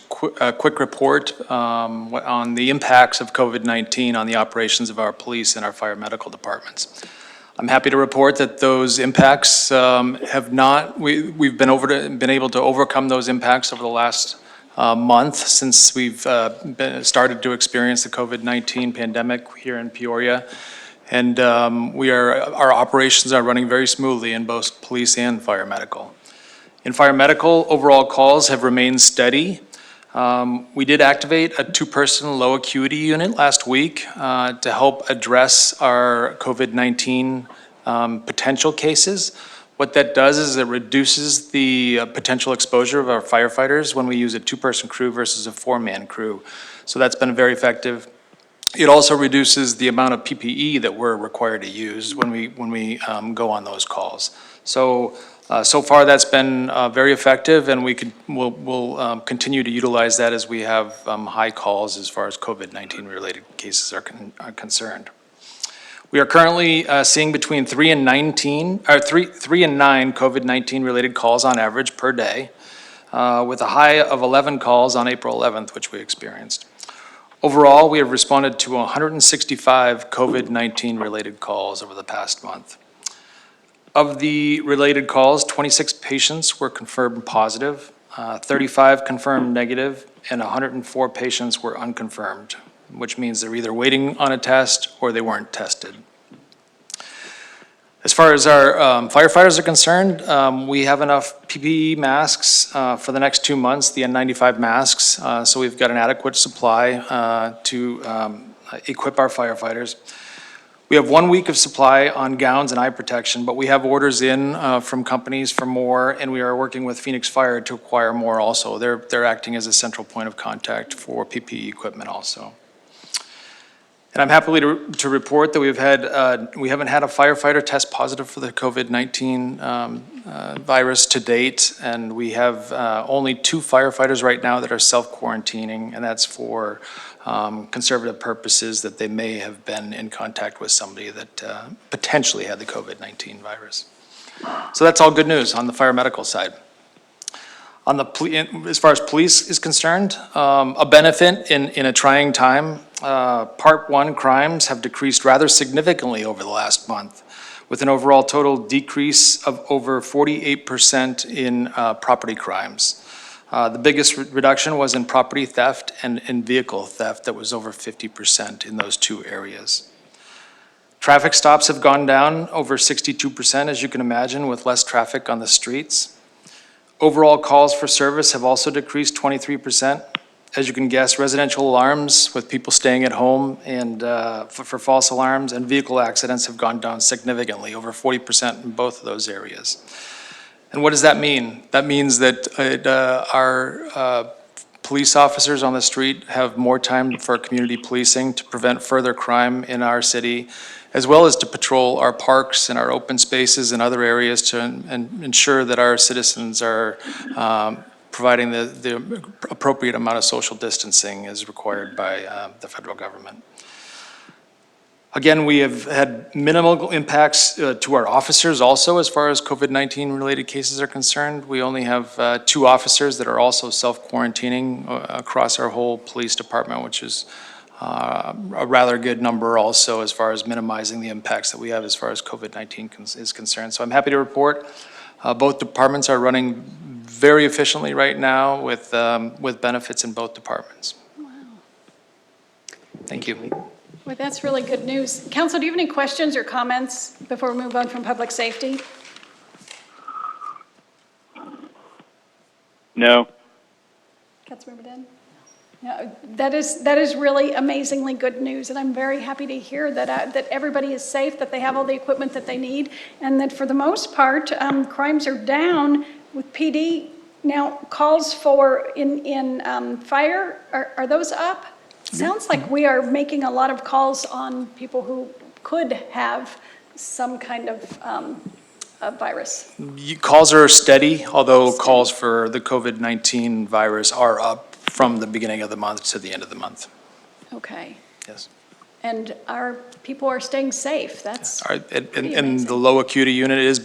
quick report on the impacts of COVID-19 on the operations of our police and our fire medical departments. I'm happy to report that those impacts we've been able to overcome those impacts over the last month since we've started to experience the COVID-19 pandemic here in Peoria. And our operations are running very smoothly in both police and fire medical. In fire medical, overall calls have remained steady. We did activate a 2-person low acuity unit last week to help address our COVID-19 potential cases. What that does is it reduces the potential exposure of our firefighters when we use a 2-person crew versus a 4-man crew. So that's been very effective. It also reduces the amount of PPE that we're required to use when we go on those calls. So far that's been very effective, and we'll continue to utilize that as we have high calls as far as COVID-19 related cases are concerned. We are currently seeing between 3 and 9 COVID-19 related calls on average per day, with a high of 11 calls on April 11th, which we experienced. Overall, we have responded to 165 COVID-19 related calls over the past month. Of the related calls, 26 patients were confirmed positive, 35 confirmed negative, and 104 patients were unconfirmed, which means they're either waiting on a test or they weren't tested. As far as our firefighters are concerned, we have enough PPE masks for the next 2 months, the N95 masks, so we've got an adequate supply to equip our firefighters. We have 1 week of supply on gowns and eye protection, but we have orders in from companies for more, and we are working with Phoenix Fire to acquire more also. They're acting as a central point of contact for PPE equipment also. And I'm happy to report that we haven't had a firefighter test positive for the COVID-19 virus to date, and we have only 2 firefighters right now that are self-quarantining, and that's for conservative purposes that they may have been in contact with somebody that potentially had the COVID-19 virus. So that's all good news on the fire medical side. As far as police is concerned, a benefit in a trying time, Part 1 crimes have decreased rather significantly over the last month, with an overall total decrease of over 48% in property crimes. The biggest reduction was in property theft and in vehicle theft that was over 50% in those two areas. Traffic stops have gone down over 62%, as you can imagine, with less traffic on the streets. Overall calls for service have also decreased 23%. As you can guess, residential alarms with people staying at home and for false alarms and vehicle accidents have gone down significantly, over 40% in both of those areas. And what does that mean? That means that our police officers on the street have more time for community policing to prevent further crime in our city, as well as to patrol our parks and our open spaces and other areas to ensure that our citizens are providing the appropriate amount of social distancing as required by the federal government. Again, we have had minimal impacts to our officers also as far as COVID-19 related cases are concerned. We only have 2 officers that are also self-quarantining across our whole police department, which is a rather good number also as far as minimizing the impacts that we have as far as COVID-19 is concerned. So I'm happy to report both departments are running very efficiently right now with benefits in both departments. Wow. Thank you. Well, that's really good news. Council, do you have any questions or comments before we move on from public safety? No. Councilmember Den? Yeah, that is really amazingly good news, and I'm very happy to hear that that everybody is safe, that they have all the equipment that they need, and that for the most part, crimes are down with PD. Now, calls for in fire, are those up? Sounds like we are making a lot of calls on people who could have some kind of a virus. Calls are steady, although calls for the COVID-19 virus are up from the beginning of the month to the end of the month. Okay. Yes. And our people are staying safe. That's And the low acuity unit is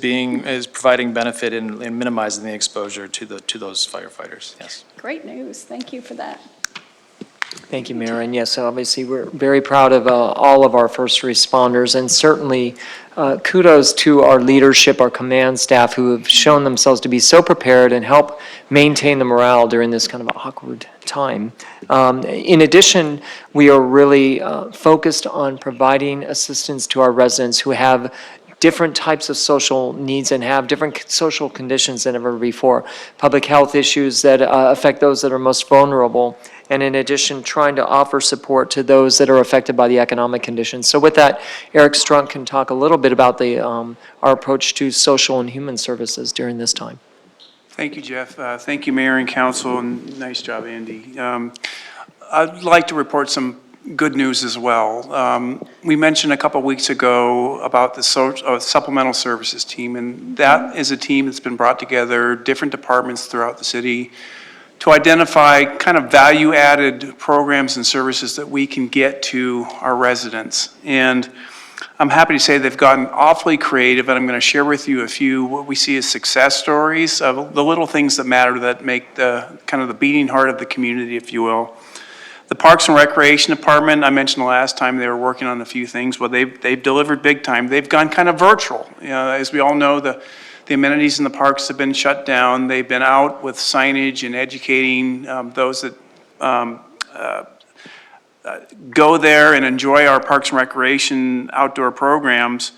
providing benefit in minimizing the exposure to those firefighters. Yes. great news. Thank you for that. Thank you, Mayor. And yes, obviously, we're very proud of all of our first responders, and certainly kudos to our leadership, our command staff, who have shown themselves to be so prepared and help maintain the morale during this kind of awkward time. In addition, we are really focused on providing assistance to our residents who have different types of social needs and have different social conditions than ever before. Public health issues that affect those that are most vulnerable, and in addition, trying to offer support to those that are affected by the economic conditions. So with that, Eric Strunk can talk a little bit about our approach to social and human services during this time. Thank you, Jeff. Thank you, Mayor and Council, and nice job, Andy. I'd like to report some good news as well. We mentioned a couple weeks ago about the supplemental services team, and that is a team that's been brought together, different departments throughout the city, to identify kind of value-added programs and services that we can get to our residents. And I'm happy to say they've gotten awfully creative, and I'm going to share with you a few what we see as success stories of the little things that matter, that make the kind of the beating heart of the community, if you will. The Parks and Recreation Department, I mentioned the last time they were working on a few things. Well, they've delivered big time. They've gone kind of virtual. You know, as we all know, the amenities in the parks have been shut down. They've been out with signage and educating those that go there and enjoy our Parks and Recreation outdoor programs.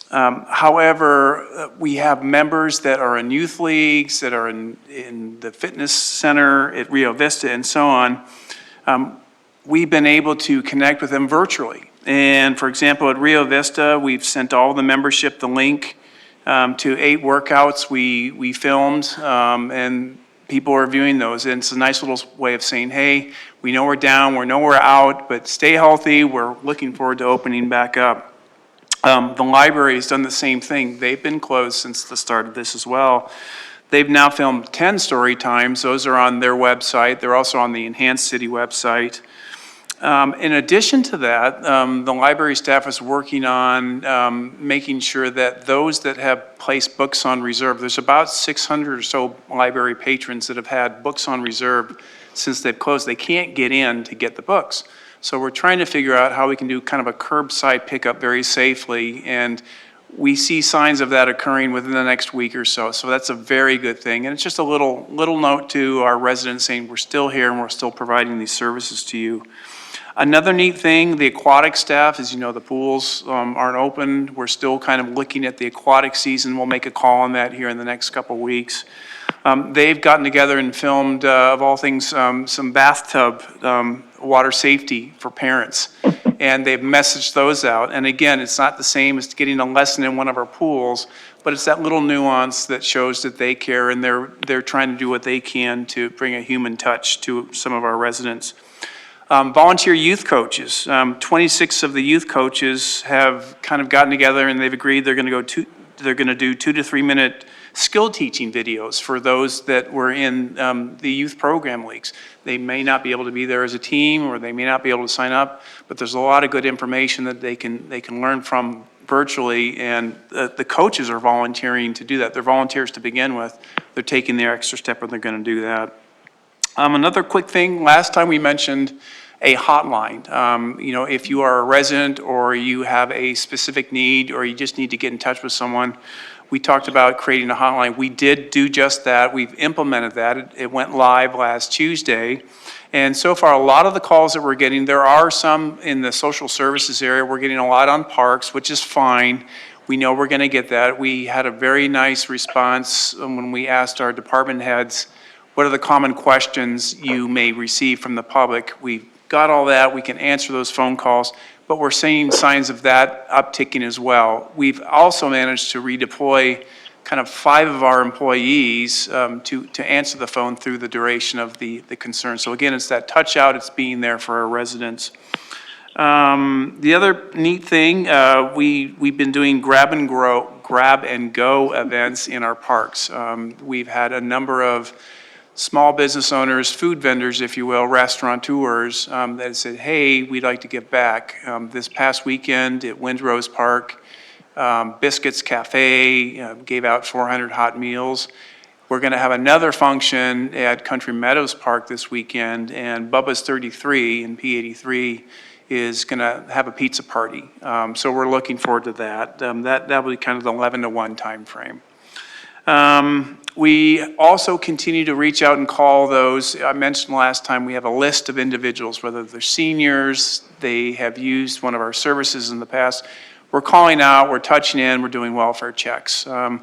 However, we have members that are in youth leagues, that are in the fitness center at Rio Vista and so on. We've been able to connect with them virtually. And for example, at Rio Vista, we've sent all the membership the link to 8 workouts we filmed, and people are viewing those. And it's a nice little way of saying, hey, we know we're down, we know we're out, but stay healthy. We're looking forward to opening back up. The library has done the same thing. They've been closed since the start of this as well. They've now filmed 10 story times. Those are on their website. They're also on the Enhanced City website. In addition to that, the library staff is working on making sure that those that have placed books on reserve, there's about 600 or so library patrons that have had books on reserve since they've closed. They can't get in to get the books. So we're trying to figure out how we can do kind of a curbside pickup very safely. And we see signs of that occurring within the next week or so. So that's a very good thing. And it's just a little note to our residents saying we're still here and we're still providing these services to you. Another neat thing, the aquatic staff, as you know, the pools aren't open. We're still kind of looking at the aquatic season. We'll make a call on that here in the next couple weeks. They've gotten together and filmed, of all things, some bathtub water safety for parents. And they've messaged those out. And again, it's not the same as getting a lesson in one of our pools, but it's that little nuance that shows that they care and they're trying to do what they can to bring a human touch to some of our residents. Volunteer youth coaches. 26 of the youth coaches have kind of gotten together and they've agreed they're going to do 2 to 3 minute skill teaching videos for those that were in the youth program leagues. They may not be able to be there as a team, or they may not be able to sign up, but there's a lot of good information that they can learn from virtually, and the coaches are volunteering to do that. They're volunteers to begin with. They're taking the extra step and they're going to do that. Another quick thing, last time we mentioned a hotline. If you are a resident or you have a specific need or you just need to get in touch with someone, we talked about creating a hotline. We did do just that. We've implemented that. It went live last Tuesday. And so far, a lot of the calls that we're getting, there are some in the social services area. We're getting a lot on parks, which is fine. We know we're going to get that. We had a very nice response when we asked our department heads, what are the common questions you may receive from the public? We've got all that. We can answer those phone calls. But we're seeing signs of that upticking as well. We've also managed to redeploy kind of 5 of our employees to answer the phone through the duration of the concern. So again, it's that touch out, it's being there for our residents. The other neat thing, we've been doing grab and go events in our parks. We've had a number of small business owners, food vendors, if you will, restaurateurs that said, hey, we'd like to give back. This past weekend at Windrose Park, Biscuits Cafe gave out 400 hot meals. We're going to have another function at Country Meadows Park this weekend, and Bubba's 33 in P83 is going to have a pizza party. So we're looking forward to that. That will be kind of the 11 to 1 time frame. We also continue to reach out and call those. I mentioned last time we have a list of individuals, whether they're seniors, they have used one of our services in the past. We're calling out, we're touching in, we're doing welfare checks. We're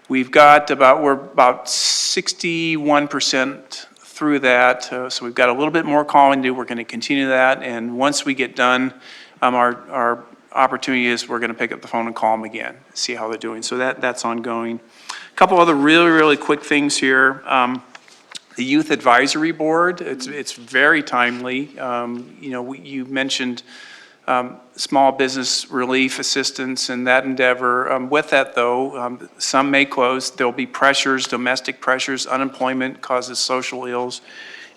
about 61% through that, so we've got a little bit more calling to do. We're going to continue that, and once we get done, our opportunity is we're going to pick up the phone and call them again, see how they're doing. So that's ongoing. A couple other really quick things here. The Youth Advisory Board, it's very timely. You mentioned small business relief assistance and that endeavor. With that though, some may close. There'll be pressures, domestic pressures, unemployment causes social ills.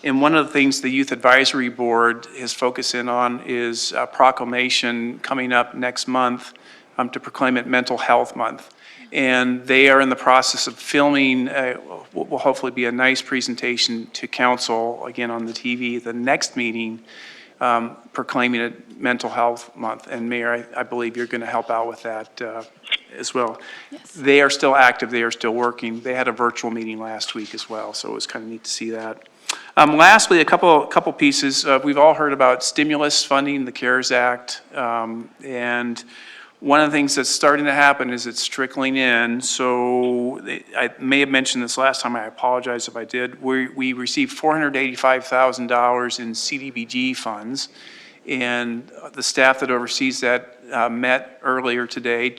And one of the things the Youth Advisory Board is focusing on is a proclamation coming up next month to proclaim it Mental Health Month. And they are in the process of filming what will hopefully be a nice presentation to council, again on the TV, the next meeting, proclaiming it Mental Health Month. And Mayor, I believe you're going to help out with that as well. Yes. They are still active, they are still working. They had a virtual meeting last week as well, so it was kind of neat to see that. Lastly, a couple pieces. We've all heard about stimulus funding, the CARES Act, and one of the things that's starting to happen is it's trickling in. So I may have mentioned this last time, I apologize if I did. We received $485,000 in CDBG funds, and the staff that oversees that met earlier today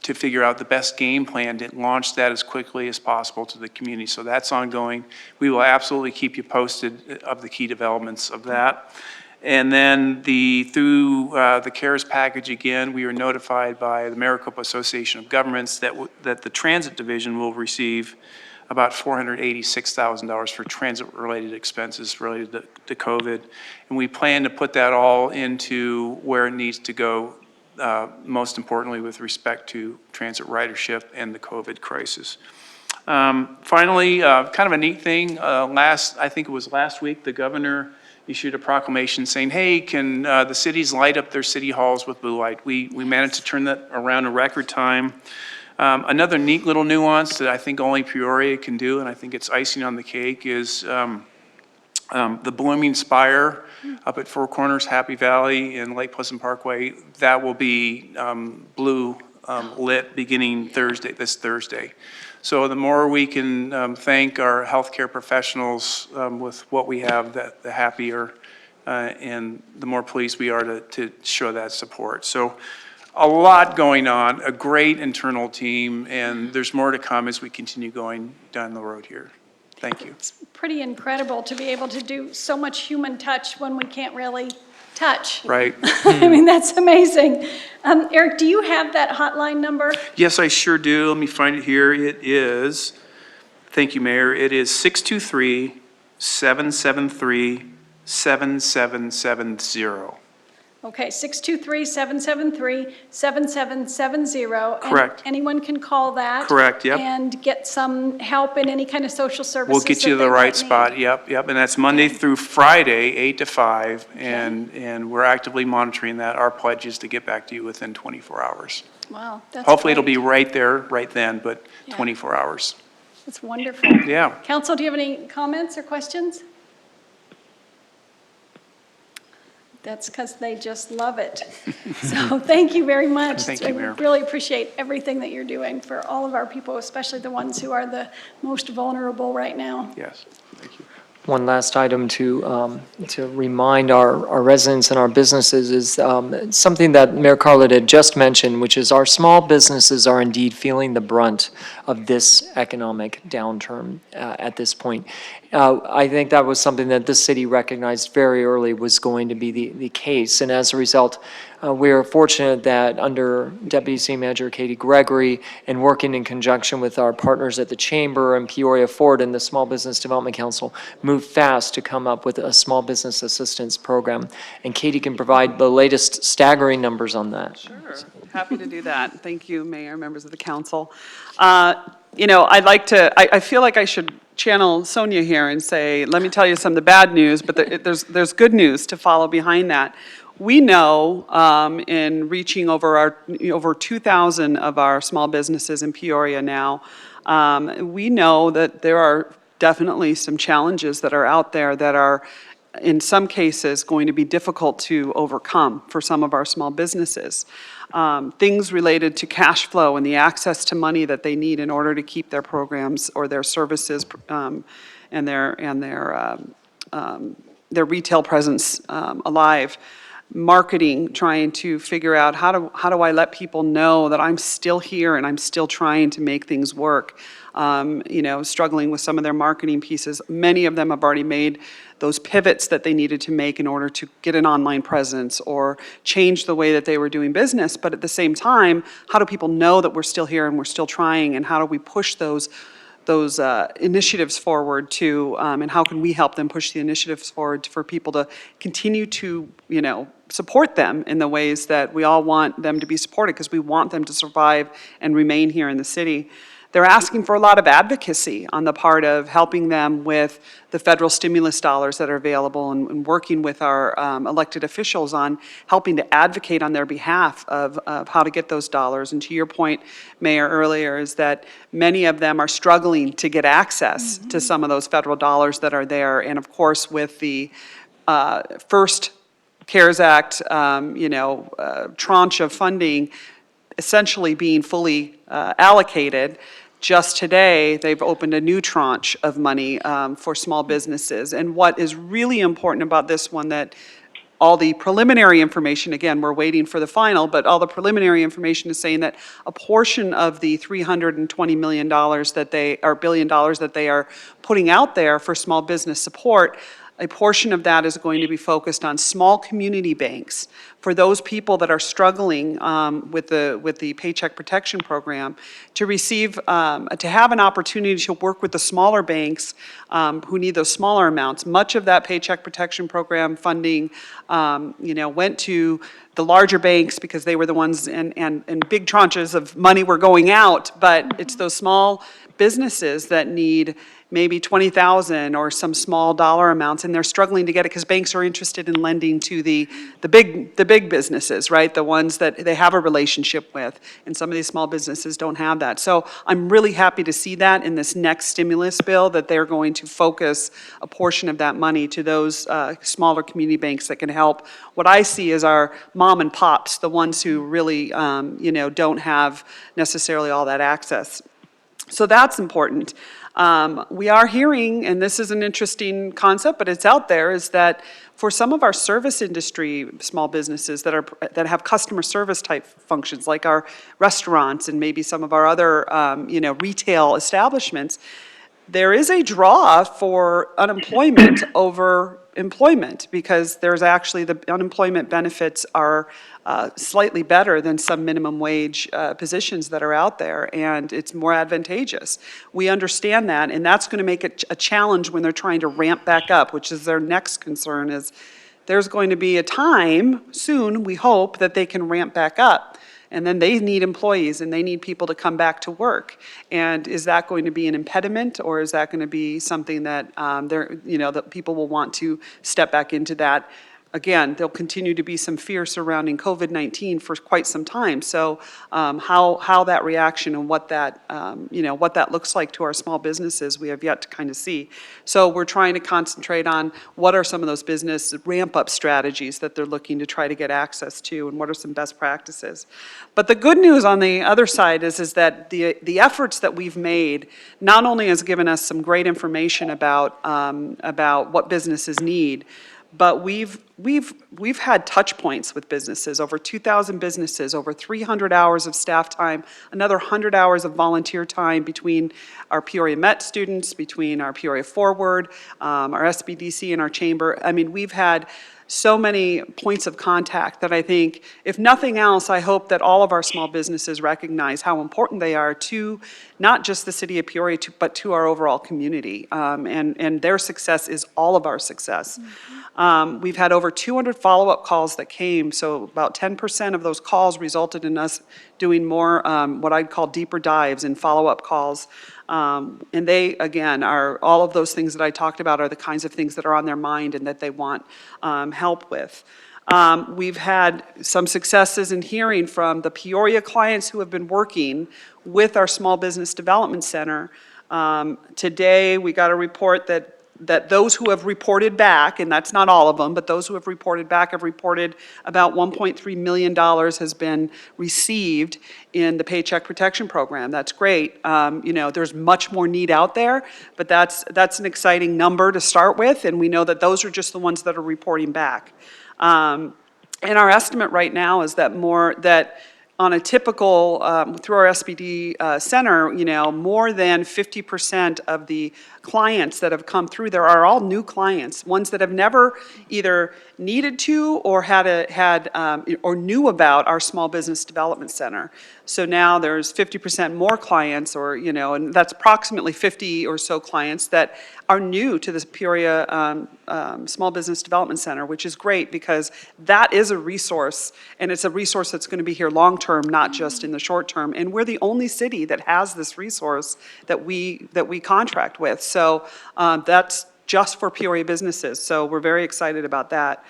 to figure out the best game plan to launch that as quickly as possible to the community. So that's ongoing. We will absolutely keep you posted of the key developments of that. And then through the CARES package, again, we were notified by the Maricopa Association of Governments that the Transit Division will receive about $486,000 for transit-related expenses related to COVID. And we plan to put that all into where it needs to go, most importantly with respect to transit ridership and the COVID crisis. Finally, kind of a neat thing, I think it was last week, the governor issued a proclamation saying, hey, can the cities light up their city halls with blue light? We managed to turn that around in record time. Another neat little nuance that I think only Peoria can do, and I think it's icing on the cake, is the Blooming Spire up at Four Corners, Happy Valley, and Lake Pleasant Parkway. That will be blue lit beginning this Thursday. So the more we can thank our healthcare professionals with what we have, the happier and the more pleased we are to show that support. So a lot going on, a great internal team, and there's more to come as we continue going down the road here. Thank you. It's pretty incredible to be able to do so much human touch when we can't really touch. Right. I mean, that's amazing. Eric, do you have that hotline number? Yes, I sure do. Let me find it here. It is, thank you, Mayor. It is 623-773-7770. Okay, 623-773-7770. Correct. And anyone can call that. Correct, yep. And get some help in any kind of social services. We'll get you to that the they right might spot. need. Yep. And that's Monday through Friday, 8 to 5. And we're actively monitoring that. Our pledge is to get back to you within 24 hours. Wow, that's Hopefully it'll great. be right there, right then, but Yeah. 24 hours. That's wonderful. Yeah. Council, do you have any comments or questions? That's because they just love it. So thank you very much. Thank you, Mayor. I really appreciate everything that you're doing for all of our people, especially the ones who are the most vulnerable right now. Yes. Thank you. One last item to remind our residents and our businesses is something that Mayor Carlett had just mentioned, which is our small businesses are indeed feeling the brunt of this economic downturn at this point. I think that was something that the city recognized very early was going to be the case. And as a result, we are fortunate that under Deputy City Manager Katie Gregory and working in conjunction with our partners at the Chamber and Peoria Ford and the Small Business Development Council, moved fast to come up with a small business assistance program. And Katie can provide the latest staggering numbers on that. Sure, happy to do that. Thank you, Mayor, members of the council. I feel like I should channel Sonia here and say, let me tell you some of the bad news, but there's good news to follow behind that. We know in reaching over 2,000 of our small businesses in Peoria now, we know that there are definitely some challenges that are out there that are in some cases going to be difficult to overcome for some of our small businesses. Things related to cash flow and the access to money that they need in order to keep their programs or their services and their retail presence alive. Marketing, trying to figure out how do I let people know that I'm still here and I'm still trying to make things work. Struggling with some of their marketing pieces. Many of them have already made those pivots that they needed to make in order to get an online presence or change the way that they were doing business. But at the same time, how do people know that we're still here and we're still trying, and how do we push those initiatives forward to, and how can we help them push the initiatives forward for people to continue to, support them in the ways that we all want them to be supported, because we want them to survive and remain here in the city. They're asking for a lot of advocacy on the part of helping them with the federal stimulus dollars that are available and working with our elected officials on helping to advocate on their behalf of how to get those dollars. And to your point, Mayor, earlier, is that many of them are struggling to get access to some of those federal dollars that are there. And of course, with the first CARES Act, tranche of funding essentially being fully allocated, just today, they've opened a new tranche of money for small businesses. And what is really important about this one, that all the preliminary information, again, we're waiting for the final, but all the preliminary information is saying that a portion of the $320 million billion that they are putting out there for small business support, a portion of that is going to be focused on small community banks for those people that are struggling with the Paycheck Protection Program to receive, to have an opportunity to work with the smaller banks who need those smaller amounts. Much of that Paycheck Protection Program funding, went to the larger banks because they were the ones, and big tranches of money were going out, but it's those small businesses that need maybe 20,000 or some small dollar amounts, and they're struggling to get it because banks are interested in lending to the big businesses, right? The ones that they have a relationship with, and some of these small businesses don't have that. So I'm really happy to see that in this next stimulus bill, that they're going to focus a portion of that money to those smaller community banks that can help. What I see is our mom and pops, the ones who really, don't have necessarily all that access. So that's important. We are hearing, and this is an interesting concept, but it's out there, is that for some of our service industry small businesses that have customer service type functions, like our restaurants and maybe some of our other retail establishments, there is a draw for unemployment over employment, because there's actually, the unemployment benefits are slightly better than some minimum wage positions that are out there, and it's more advantageous. We understand that, and that's going to make it a challenge when they're trying to ramp back up, which is their next concern. Is there's going to be a time soon, we hope, that they can ramp back up. And then they need employees, and they need people to come back to work. And is that going to be an impediment, or is that going to be something that that people will want to step back into that? Again, there'll continue to be some fear surrounding COVID-19 for quite some time. So how that reaction and what that looks like to our small businesses, we have yet to kind of see. So we're trying to concentrate on what are some of those business ramp-up strategies that they're looking to try to get access to, and what are some best practices. But the good news on the other side is that the efforts that we've made not only has given us some great information about what businesses need, but we've had touch points with businesses, over 2,000 businesses, over 300 hours of staff time, another 100 hours of volunteer time between our Peoria Met students, between our Peoria Forward, our SBDC, and our chamber. I mean, we've had so many points of contact that I think, if nothing else, I hope that all of our small businesses recognize how important they are to not just the city of Peoria, but to our overall community. And their success is all of our success. We've had over 200 follow-up calls that came, so about 10% of those calls resulted in us doing more what I'd call deeper dives and follow-up calls. And they, again, are all of those things that I talked about are the kinds of things that are on their mind and that they want help with. We've had some successes in hearing from the Peoria clients who have been working with our Small Business Development Center. Today, we got a report that those who have reported back, and that's not all of them, but those who have reported back have reported about $1.3 million has been received in the Paycheck Protection Program. That's great. There's much more need out there, but that's an exciting number to start with, and we know that those are just the ones that are reporting back. And our estimate right now is that on a typical, through our SBD center, more than 50% of the clients that have come through there are all new clients, ones that have never either needed to or or knew about our Small Business Development Center. So now there's 50% more clients, and that's approximately 50 or so clients that are new to the Peoria Small Business Development Center, which is great because that is a resource, and it's a resource that's going to be here long-term, not just in the short term. And we're the only city that has this resource that we contract with. So that's just for Peoria businesses. So we're very excited about that.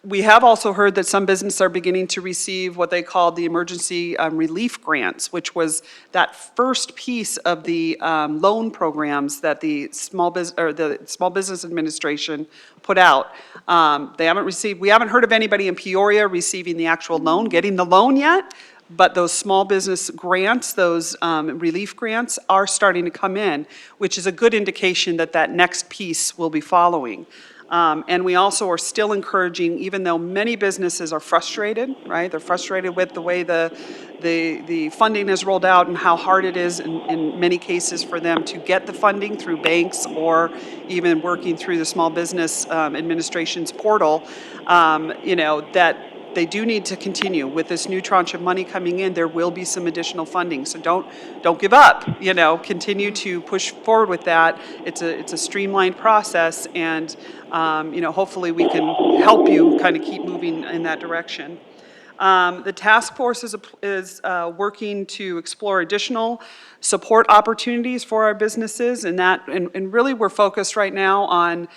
We have also heard that some businesses are beginning to receive what they call the emergency relief grants, which was that first piece of the loan programs that the Small Business Administration put out. We haven't heard of anybody in Peoria receiving the actual loan, getting the loan yet, but those small business grants, those relief grants are starting to come in, which is a good indication that that next piece will be following. And we also are still encouraging, even though many businesses are frustrated, right? They're frustrated with the way the funding is rolled out and how hard it is in many cases for them to get the funding through banks or even working through the Small Business Administration's portal, that they do need to continue. With this new tranche of money coming in, there will be some additional funding. So don't give up, continue to push forward with that. It's a streamlined process, and hopefully we can help you kind of keep moving in that direction. The task force is working to explore additional support opportunities for our businesses, and really we're focused right now on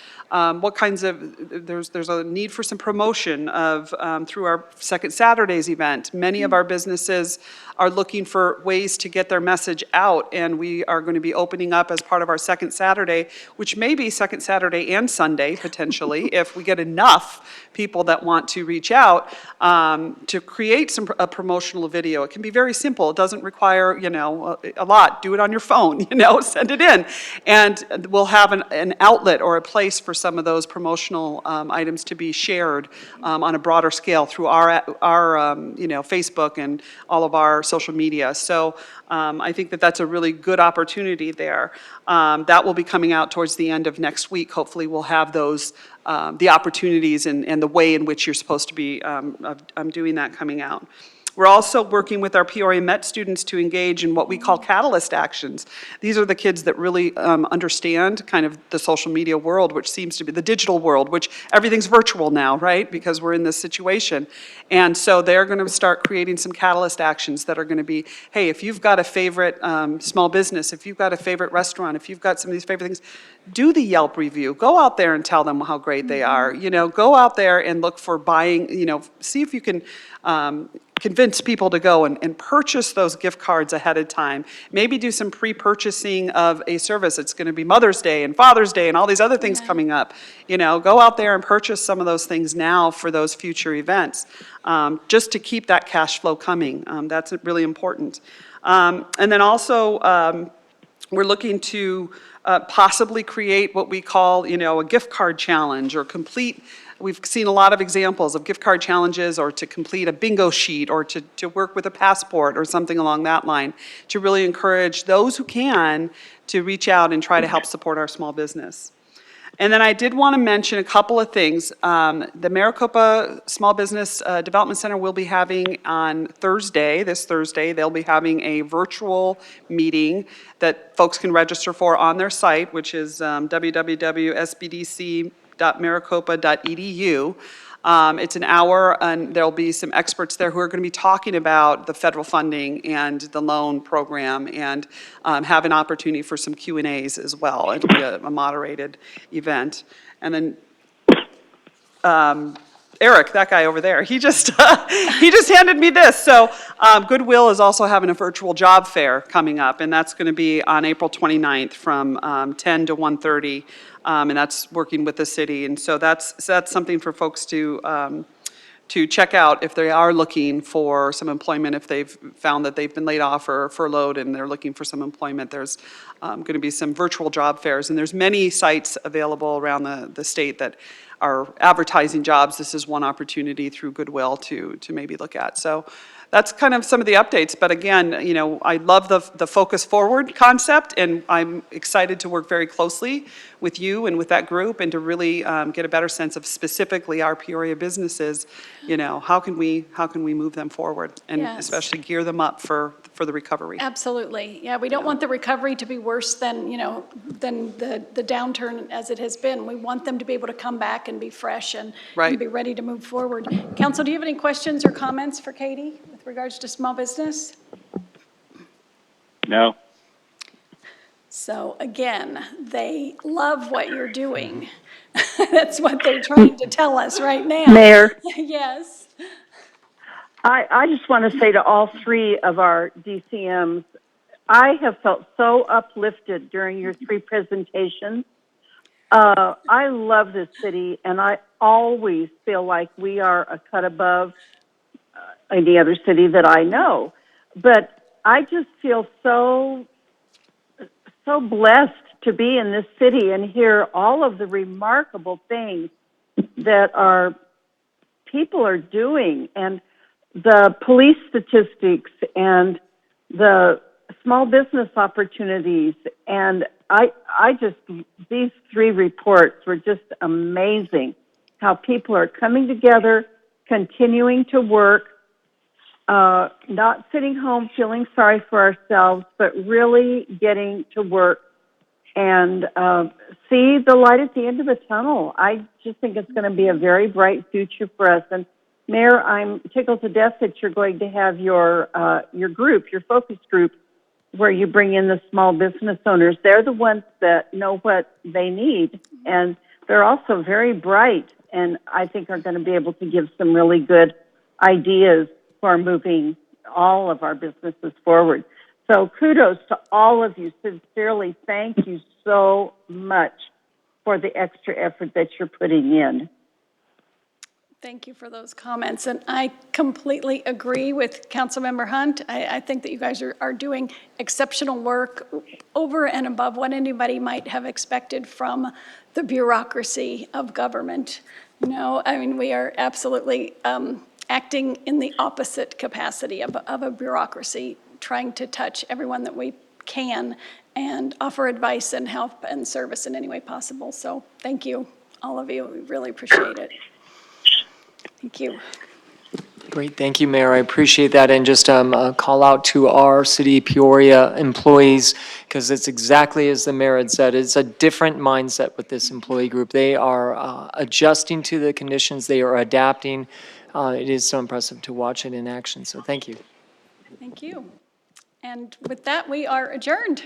what kinds of, there's a need for some promotion of, through our Second Saturdays event. Many of our businesses are looking for ways to get their message out, and we are going to be opening up as part of our Second Saturday, which may be Second Saturday and Sunday potentially, if we get enough people that want to reach out, to create a promotional video. It can be very simple. It doesn't require, a lot. Do it on your phone, send it in. And we'll have an outlet or a place for some of those promotional items to be shared on a broader scale through our Facebook and all of our social media. So I think that that's a really good opportunity there. That will be coming out towards the end of next week. Hopefully we'll have those, the opportunities and the way in which you're supposed to be doing that coming out. We're also working with our Peoria Met students to engage in what we call catalyst actions. These are the kids that really understand kind of the social media world, which seems to be the digital world, which everything's virtual now, right? Because we're in this situation. And so they're going to start creating some catalyst actions that are going to be, hey, if you've got a favorite small business, if you've got a favorite restaurant, if you've got some of these favorite things, do the Yelp review. Go out there and tell them how great they are. Go out there and look for buying, see if you can convince people to go and purchase those gift cards ahead of time. Maybe do some pre-purchasing of a service. It's going to be Mother's Day and Father's Day and all these other things coming up. Go out there and purchase some of those things now for those future events, just to keep that cash flow coming. That's really important. And then also, we're looking to possibly create what we call, a gift card challenge or complete. We've seen a lot of examples of gift card challenges, or to complete a bingo sheet, or to work with a passport or something along that line, to really encourage those who can to reach out and try to help support our small business. And then I did want to mention a couple of things. The Maricopa Small Business Development Center will be having on this Thursday, they'll be having a virtual meeting that folks can register for on their site, which is www.sbdc.maricopa.edu. It's an hour, and there'll be some experts there who are going to be talking about the federal funding and the loan program, and have an opportunity for some Q&As as well. It'll be a moderated event. And then Eric, that guy over there, he just handed me this. So Goodwill is also having a virtual job fair coming up, and that's going to be on April 29th from 10 to 1:30. And that's working with the city. And so that's something for folks to check out if they are looking for some employment, if they've found that they've been laid off or furloughed and they're looking for some employment. There's going to be some virtual job fairs, and there's many sites available around the state that are advertising jobs. This is one opportunity through Goodwill to maybe look at. So that's kind of some of the updates. But again, I love the focus forward concept, and I'm excited to work very closely with you and with that group, and to really get a better sense of specifically our Peoria businesses. How can we move them forward, and Yes. especially gear them up for the recovery. Absolutely. Yeah, we don't want the recovery to be worse than the downturn as it has been. We want them to be able to come back and be fresh and Right. be ready to move forward. Council, do you have any questions or comments for Katie with regards to small business? No. So again, they love what you're doing. That's what they're trying to tell us right now. Mayor, Yes. I just want to say to all three of our DCMs, I have felt so uplifted during your three presentations. I love this city, and I always feel like we are a cut above any other city that I know. But I just feel so blessed to be in this city and hear all of the remarkable things that our people are doing, and the police statistics and the small business opportunities. And these three reports were just amazing, how people are coming together, continuing to work, not sitting home feeling sorry for ourselves, but really getting to work and see the light at the end of the tunnel. I just think it's going to be a very bright future for us. And Mayor, I'm tickled to death that you're going to have your group, your focus group, where you bring in the small business owners. They're the ones that know what they need, and they're also very bright, and I think are going to be able to give some really good ideas for moving all of our businesses forward. So kudos to all of you. Sincerely, thank you so much for the extra effort that you're putting in. Thank you for those comments, and I completely agree with Councilmember Hunt. I think that you guys are doing exceptional work over and above what anybody might have expected from the bureaucracy of government. No, I mean, we are absolutely acting in the opposite capacity of a bureaucracy, trying to touch everyone that we can and offer advice and help and service in any way possible. So thank you, all of you. We really appreciate it. Thank you. Great, thank you, Mayor. I appreciate that. And just a call out to our City of Peoria employees, because it's exactly as the mayor had said, it's a different mindset with this employee group. They are adjusting to the conditions, they are adapting. It is so impressive to watch it in action, so thank you. Thank you. And with that, we are adjourned.